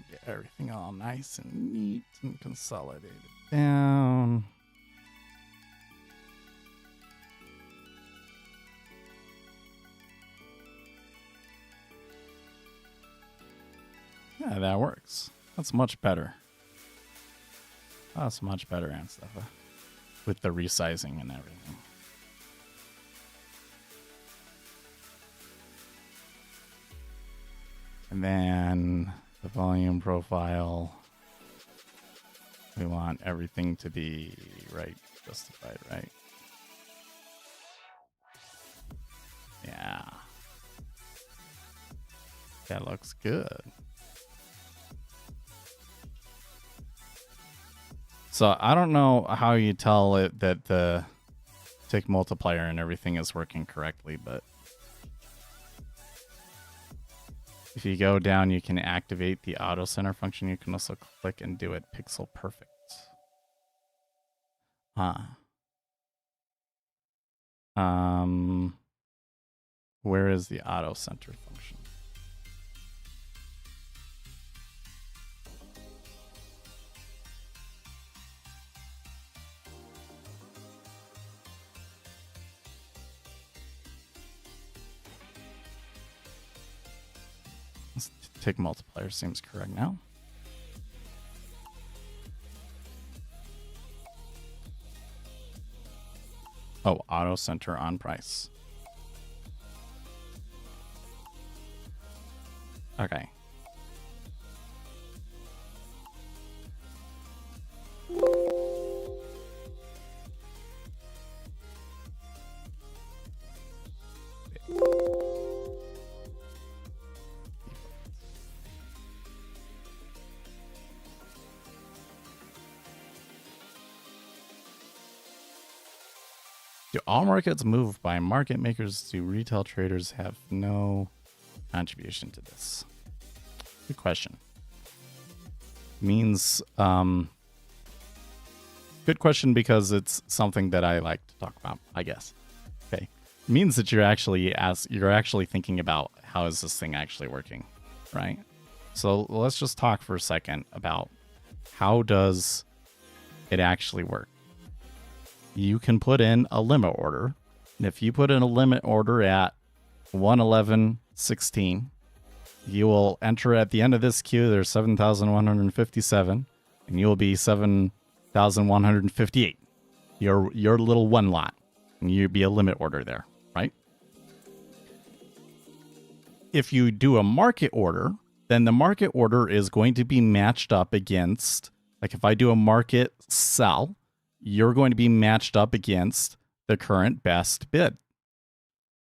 Get everything all nice and neat and consolidated down. Yeah, that works. That's much better. That's much better, Anstefa, with the resizing and everything. And then the volume profile, we want everything to be right, justified, right? Yeah. That looks good. So I don't know how you tell it that the tick multiplier and everything is working correctly, but if you go down, you can activate the auto center function. You can also click and do it pixel perfect. Where is the auto center function? Let's take multiplier, seems correct now. Oh, auto center on price. Okay. Do all markets move by market makers? Do retail traders have no contribution to this? Good question. Means good question because it's something that I like to talk about, I guess. Okay. Means that you're actually thinking about how is this thing actually working, right? So let's just talk for a second about how does it actually work. You can put in a limit order, and if you put in a limit order at 111.16, you will enter at the end of this queue. There's 7,157, and you will be 7,158. Your little one lot, and you'd be a limit order there, right? If you do a market order, then the market order is going to be matched up against, like if I do a market sell, you're going to be matched up against the current best bid,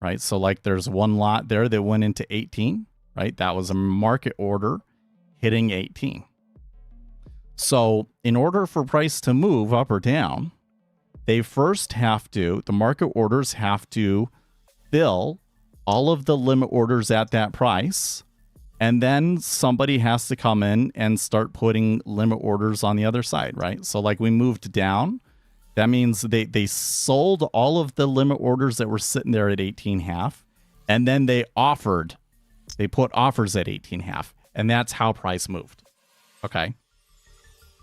right? So like there's one lot there that went into 18, right? That was a market order hitting 18. So in order for price to move up or down, they first have to, the market orders have to fill all of the limit orders at that price. And then somebody has to come in and start putting limit orders on the other side, right? So like we moved down, that means they sold all of the limit orders that were sitting there at 18.5, and then they put offers at 18.5, and that's how price moved. Okay.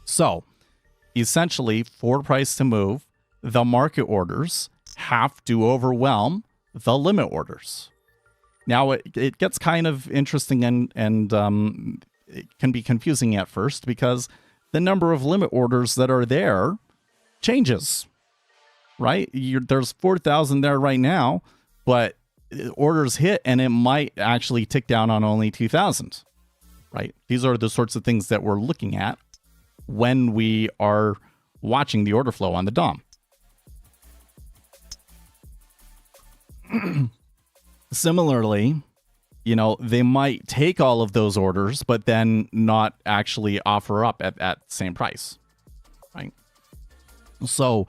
So essentially, for price to move, the market orders have to overwhelm the limit orders. Now it gets kind of interesting and it can be confusing at first because the number of limit orders that are there changes, right? There's 4,000 there right now, but orders hit and it might actually tick down on only 2,000, right? These are the sorts of things that we're looking at when we are watching the order flow on the DOM. Similarly, they might take all of those orders, but then not actually offer up at that same price, right? So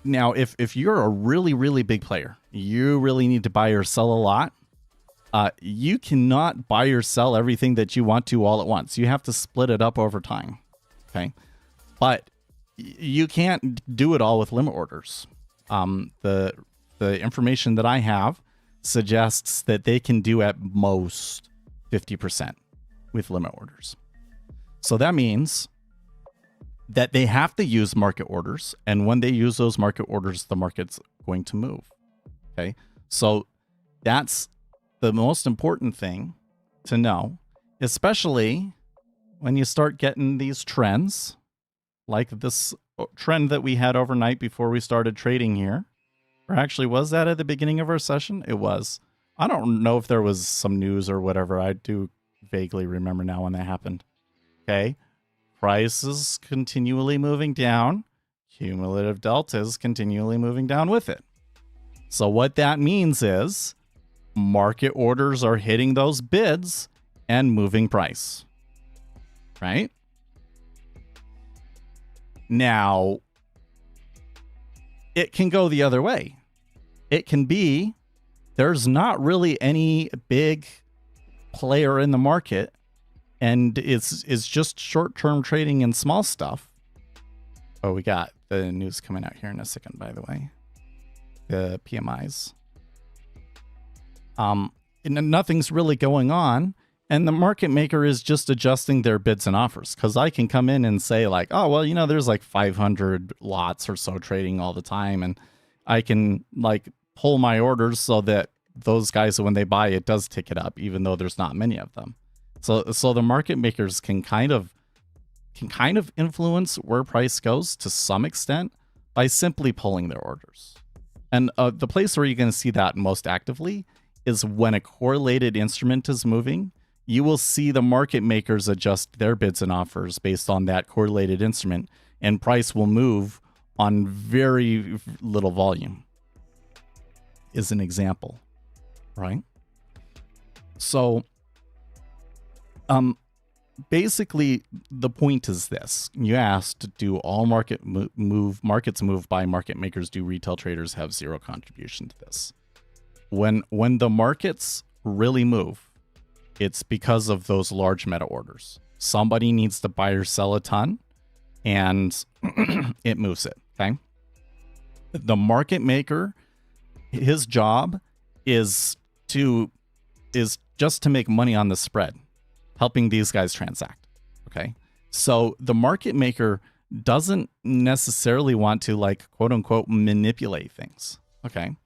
now if you're a really, really big player, you really need to buy or sell a lot. You cannot buy or sell everything that you want to all at once. You have to split it up over time. Okay. But you can't do it all with limit orders. The information that I have suggests that they can do at most 50% with limit orders. So that means that they have to use market orders. And when they use those market orders, the market's going to move. Okay. So that's the most important thing to know, especially when you start getting these trends, like this trend that we had overnight before we started trading here. Or actually, was that at the beginning of our session? It was. I don't know if there was some news or whatever. I do vaguely remember now when that happened. Okay. Prices continually moving down. Cumulative deltas continually moving down with it. So what that means is market orders are hitting those bids and moving price. Right? Now, it can go the other way. It can be there's not really any big player in the market and it's just short-term trading and small stuff. Oh, we got the news coming out here in a second, by the way. the PMIs. And nothing's really going on, and the market maker is just adjusting their bids and offers. Because I can come in and say like, oh, well, you know, there's like 500 lots or so trading all the time, and I can like pull my orders so that those guys, when they buy, it does tick it up, even though there's not many of them. So the market makers can kind of influence where price goes to some extent by simply pulling their orders. And the place where you're going to see that most actively is when a correlated instrument is moving. You will see the market makers adjust their bids and offers based on that correlated instrument, and price will move on very little volume, is an example, right? So, basically, the point is this. You asked, do all markets moved by market makers? Do retail traders have zero contribution to this? When the markets really move, it's because of those large meta orders. Somebody needs to buy or sell a ton, and it moves it, okay? The market maker, his job is just to make money on the spread, helping these guys transact, okay? So the market maker doesn't necessarily want to, like, quote unquote, manipulate things, okay?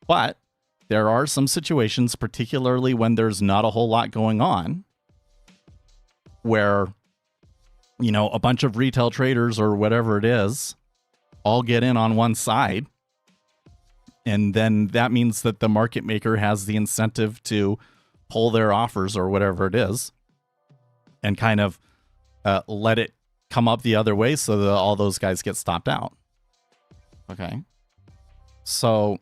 But there are some situations, particularly when there's not a whole lot going on, where, you know, a bunch of retail traders or whatever it is all get in on one side. And then that means that the market maker has the incentive to pull their offers or whatever it is and kind of let it come up the other way so that all those guys get stopped out. Okay. So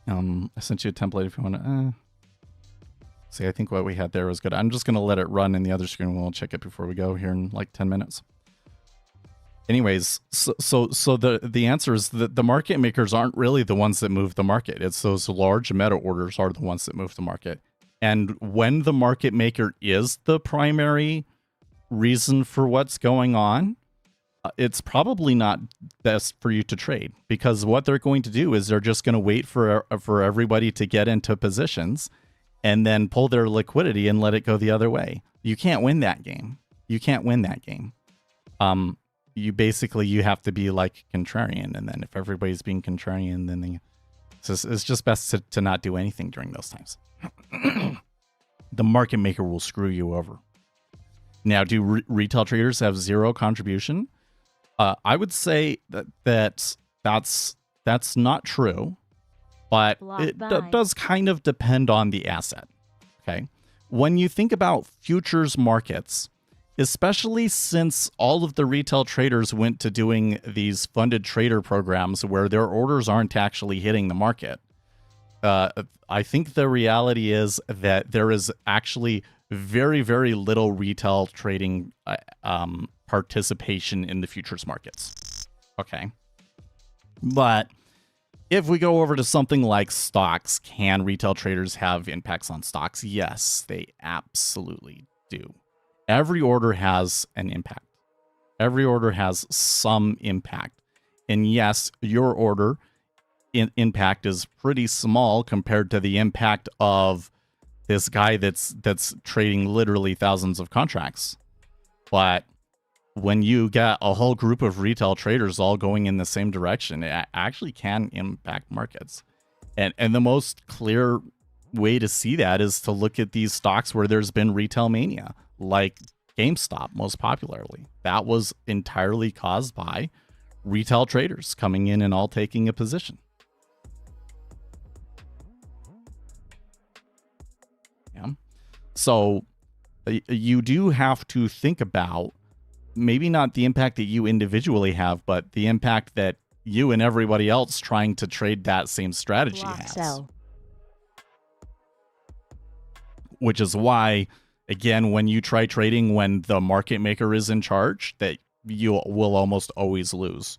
I sent you a template if you want to see. I think what we had there was good. I'm just going to let it run in the other screen. We'll check it before we go here in like 10 minutes. Anyways, so the answer is that the market makers aren't really the ones that move the market. It's those large meta orders are the ones that move the market. And when the market maker is the primary reason for what's going on, it's probably not best for you to trade, because what they're going to do is they're just going to wait for everybody to get into positions and then pull their liquidity and let it go the other way. You can't win that game. You can't win that game. You have to be like contrarian, and then if everybody's being contrarian, then it's just best to not do anything during those times. The market maker will screw you over. Now, do retail traders have zero contribution? I would say that's not true, but it does kind of depend on the asset. Okay, when you think about futures markets, especially since all of the retail traders went to doing these funded trader programs where their orders aren't actually hitting the market, I think the reality is that there is actually very, very little retail trading participation in the futures markets. Okay. But if we go over to something like stocks, can retail traders have impacts on stocks? Yes, they absolutely do. Every order has an impact. Every order has some impact. And yes, your order impact is pretty small compared to the impact of this guy that's trading literally thousands of contracts. But when you get a whole group of retail traders all going in the same direction, it actually can impact markets. And the most clear way to see that is to look at these stocks where there's been retail mania, like GameStop most popularly. That was entirely caused by retail traders coming in and all taking a position. Yeah. So you do have to think about maybe not the impact that you individually have, but the impact that you and everybody else trying to trade that same strategy has. Sell. Which is why, again, when you try trading when the market maker is in charge, that you will almost always lose.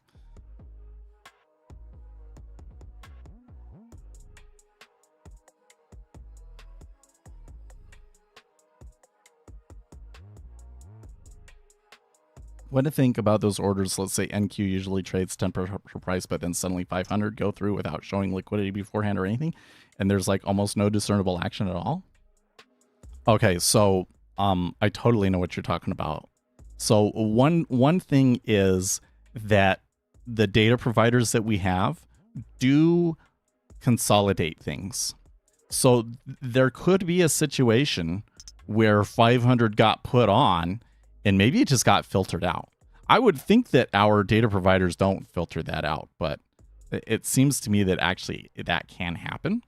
What to think about those orders? Let's say NQ usually trades 10% price, but then suddenly 500 go through without showing liquidity beforehand or anything, and there's like almost no discernible action at all. Okay, so I totally know what you're talking about. So one thing is that the data providers that we have do consolidate things. So there could be a situation where 500 got put on and maybe it just got filtered out. I would think that our data providers don't filter that out, but it seems to me that actually that can happen.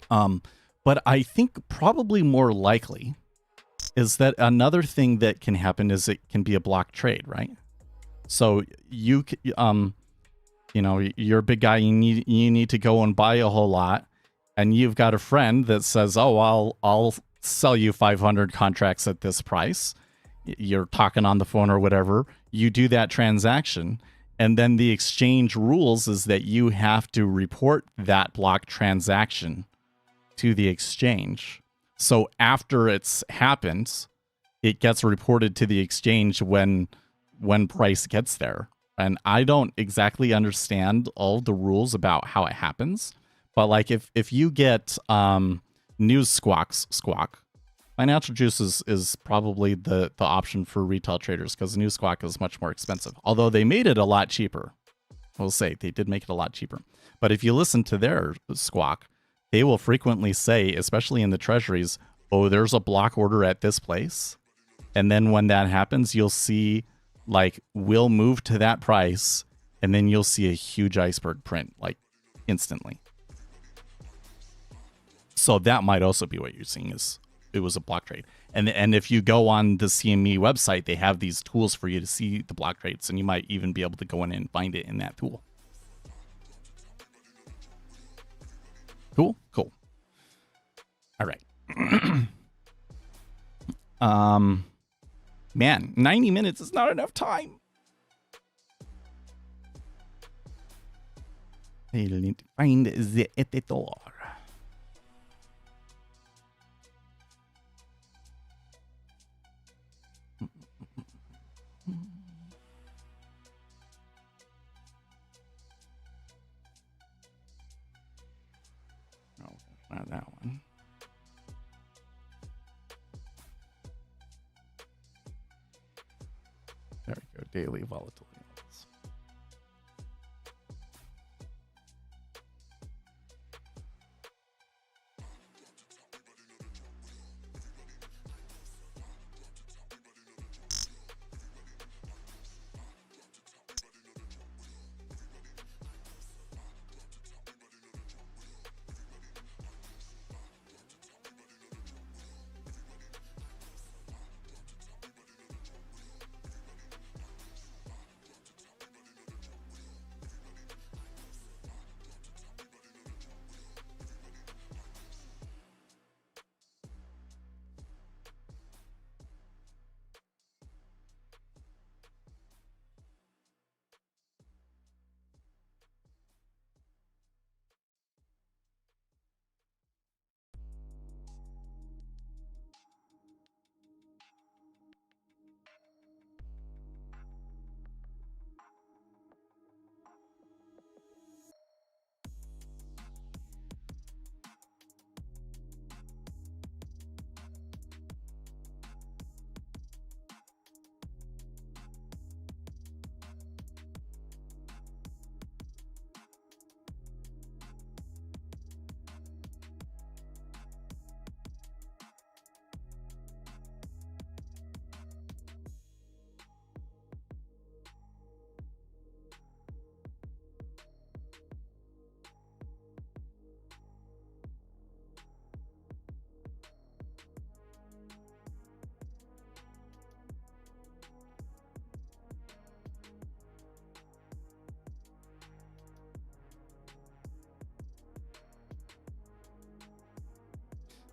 But I think probably more likely is that another thing that can happen is it can be a block trade, right? So you know, you're a big guy, you need to go and buy a whole lot, and you've got a friend that says, "Oh, I'll sell you 500 contracts at this price." You're talking on the phone or whatever. You do that transaction, and then the exchange rules is that you have to report that block transaction to the exchange. So after it's happened, it gets reported to the exchange when price gets there. And I don't exactly understand all the rules about how it happens, but like if you get news squawk, Financial Juice is probably the option for retail traders because news squawk is much more expensive. Although they made it a lot cheaper. We'll say they did make it a lot cheaper. But if you listen to their squawk, they will frequently say, especially in the treasuries, "Oh, there's a block order at this place." And then when that happens, you'll see like we'll move to that price, and then you'll see a huge iceberg print like instantly. So that might also be what you're seeing is it was a block trade. And if you go on the CME website, they have these tools for you to see the block trades, and you might even be able to go in and find it in that tool. Cool. All right. Man, 90 minutes is not enough time. I need to find the editor. No, not that one. There we go. Daily volatility levels.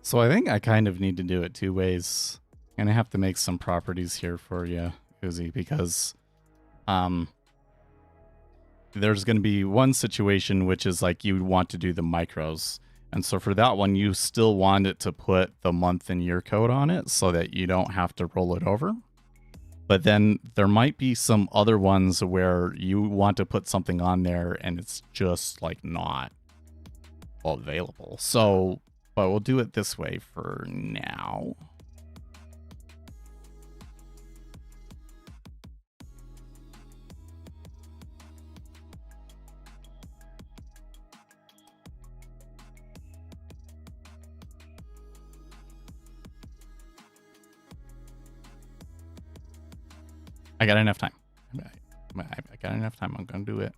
So I think I kind of need to do it two ways. I'm gonna have to make some properties here for you, Uzi, because there's gonna be one situation which is like you want to do the micros. And so for that one, you still want it to put the month and year code on it so that you don't have to roll it over. But then there might be some other ones where you want to put something on there and it's just like not available. So, but we'll do it this way for now. I got enough time. I got enough time. I'm going to do it.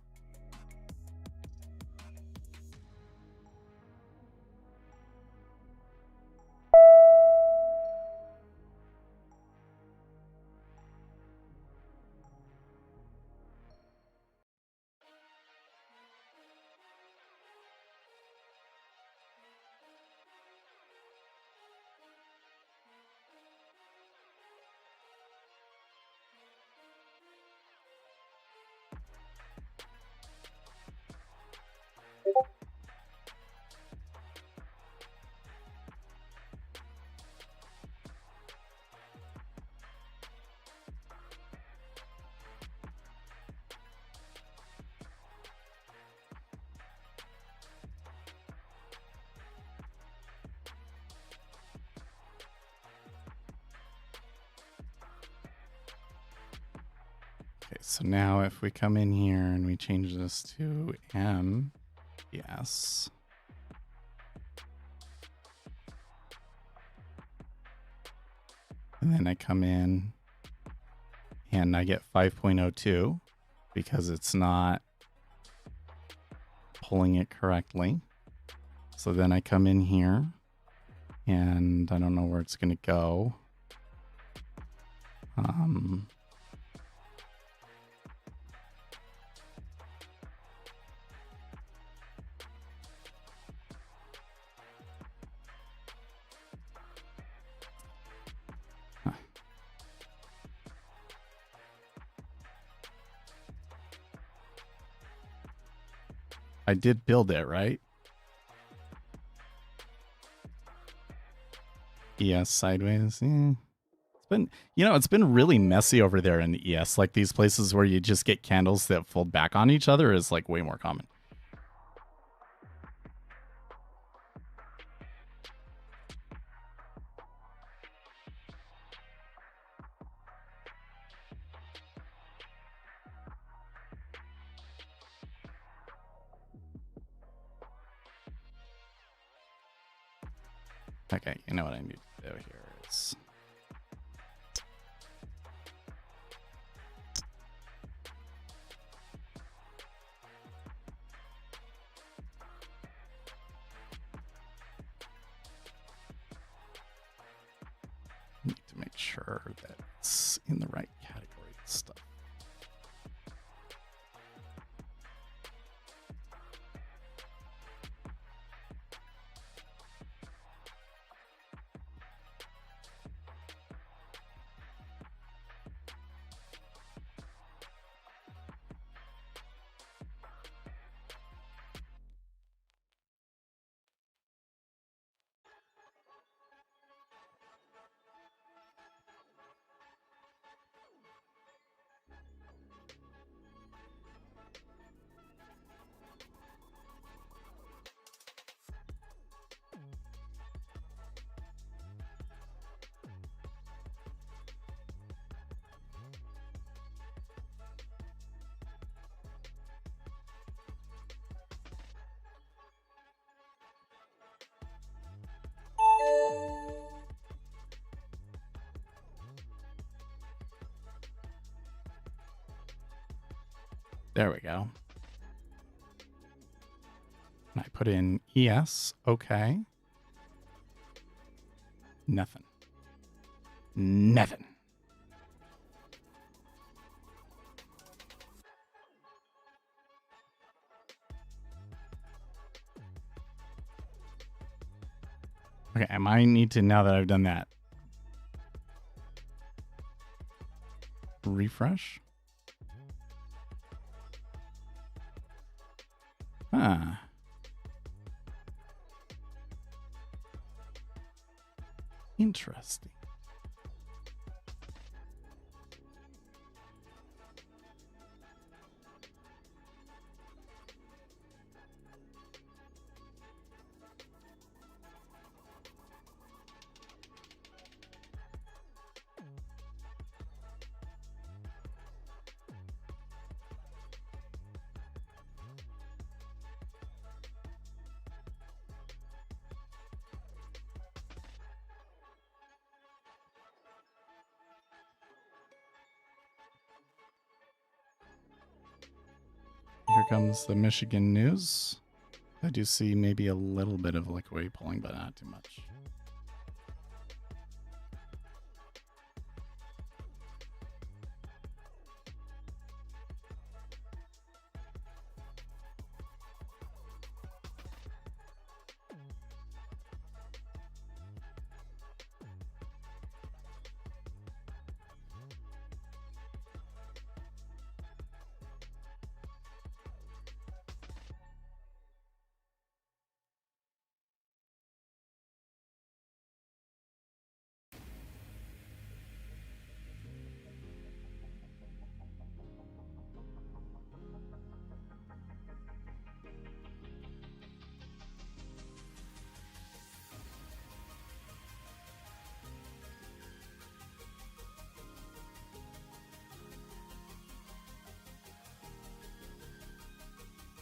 Okay, so now if we come in here and we change this to M, yes. And then I come in and I get 5.02 because it's not pulling it correctly. So then I come in here and I don't know where it's going to go. I did build it, right? ES sideways. It's been, it's been really messy over there in the ES. Like these places where you just get candles that fold back on each other is like way more common. Okay, you know what I need to do here is... need to make sure that it's in the right category of stuff. There we go. And I put in ES. Okay. Nothing. Nothing. Okay, I might need to, now that I've done that, refresh. Ah. Interesting. comes the Michigan news. I do see maybe a little bit of liquidity pulling, but not too much.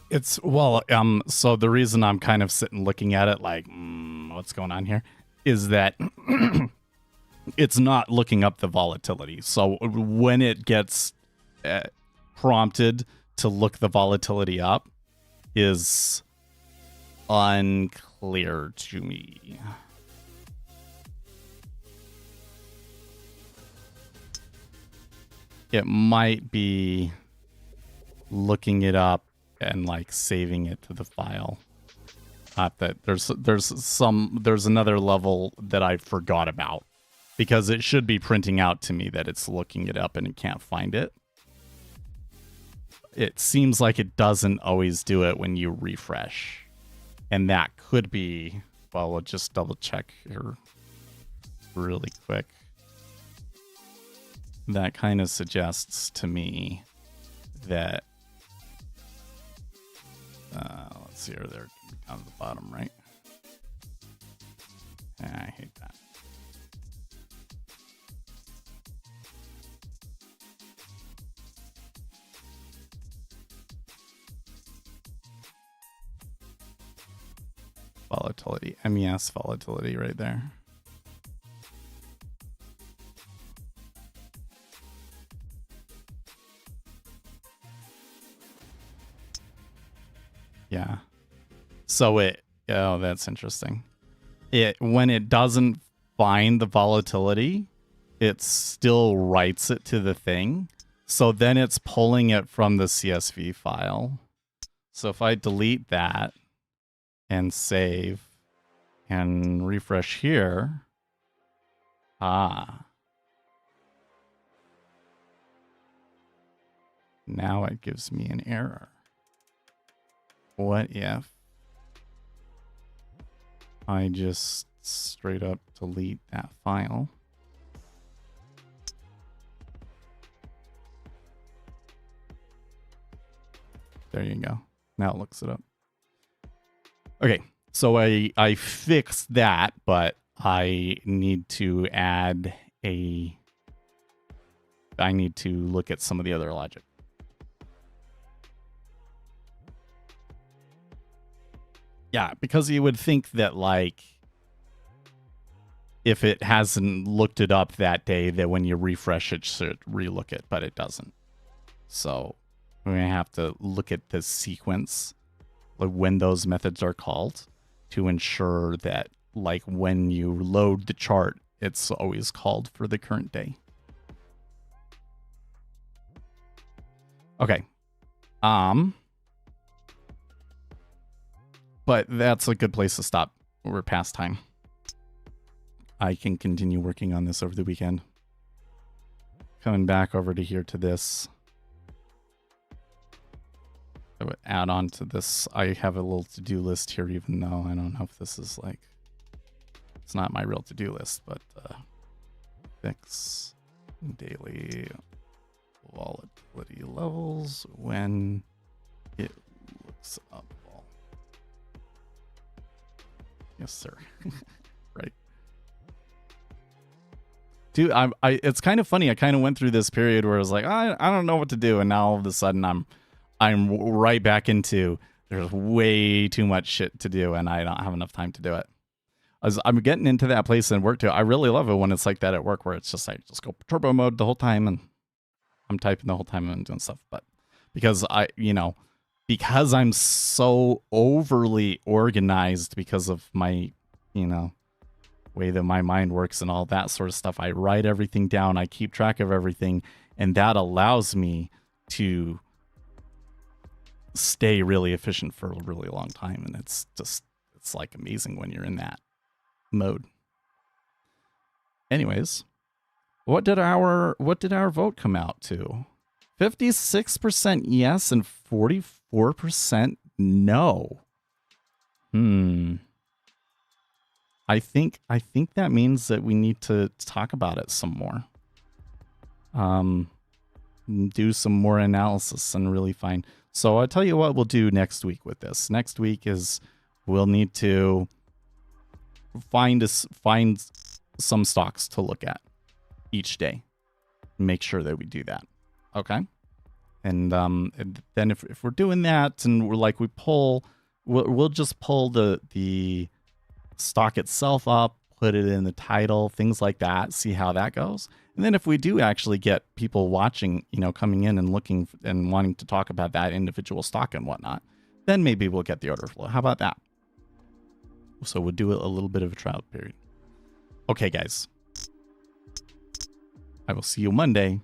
It's so the reason I'm kind of sitting looking at it like, what's going on here is that it's not looking up the volatility. So when it gets prompted to look the volatility up is unclear to me. It might be looking it up and like saving it to the file. Not that there's another level that I forgot about, because it should be printing out to me that it's looking it up and it can't find it. It seems like it doesn't always do it when you refresh. And that could be, well, we'll just double check here really quick. That kind of suggests to me that let's see, they're down to the bottom, right? I hate that. Volatility, MES volatility right there. Yeah. So oh, that's interesting. When it doesn't find the volatility, it still writes it to the thing. So then it's pulling it from the CSV file. So if I delete that and save and refresh here, now it gives me an error. What if I just straight up delete that file? There you go. Now it looks it up. Okay, so I fixed that, but I need to add I need to look at some of the other logic. Yeah, because you would think that, like, if it hasn't looked it up that day, that when you refresh it should relook it, but it doesn't. So we're going to have to look at the sequence, like when those methods are called, to ensure that, like, when you load the chart, it's always called for the current day. Okay. But that's a good place to stop. We're past time. I can continue working on this over the weekend. Coming back over to here to this. I would add on to this. I have a little to-do list here, even though I don't know if this is like... It's not my real to-do list, but... fix daily volatility levels when it looks up. Yes, sir. Right. Dude, it's kind of funny. I kind of went through this period where I was like, I don't know what to do. And now all of a sudden I'm right back into there's way too much shit to do and I don't have enough time to do it. As I'm getting into that place in work too. I really love it when it's like that at work where it's just like, just go turbo mode the whole time and I'm typing the whole time and doing stuff. But because because I'm so overly organized because of my, way that my mind works and all that sort of stuff. I write everything down. I keep track of everything. And that allows me to stay really efficient for a really long time. And it's like amazing when you're in that mode. Anyways, what did our vote come out to? 56% yes and 44% no. I think that means that we need to talk about it some more. Do some more analysis and really find. So I'll tell you what we'll do next week with this. Next week is we'll need to find some stocks to look at each day. Make sure that we do that. Okay. And then if we're doing that and we're like, we'll just pull the stock itself up, put it in the title, things like that, see how that goes. And then if we do actually get people watching, coming in and looking and wanting to talk about that individual stock and whatnot, then maybe we'll get the order flow. How about that? So we'll do a little bit of a trial period. Okay, guys. I will see you Monday.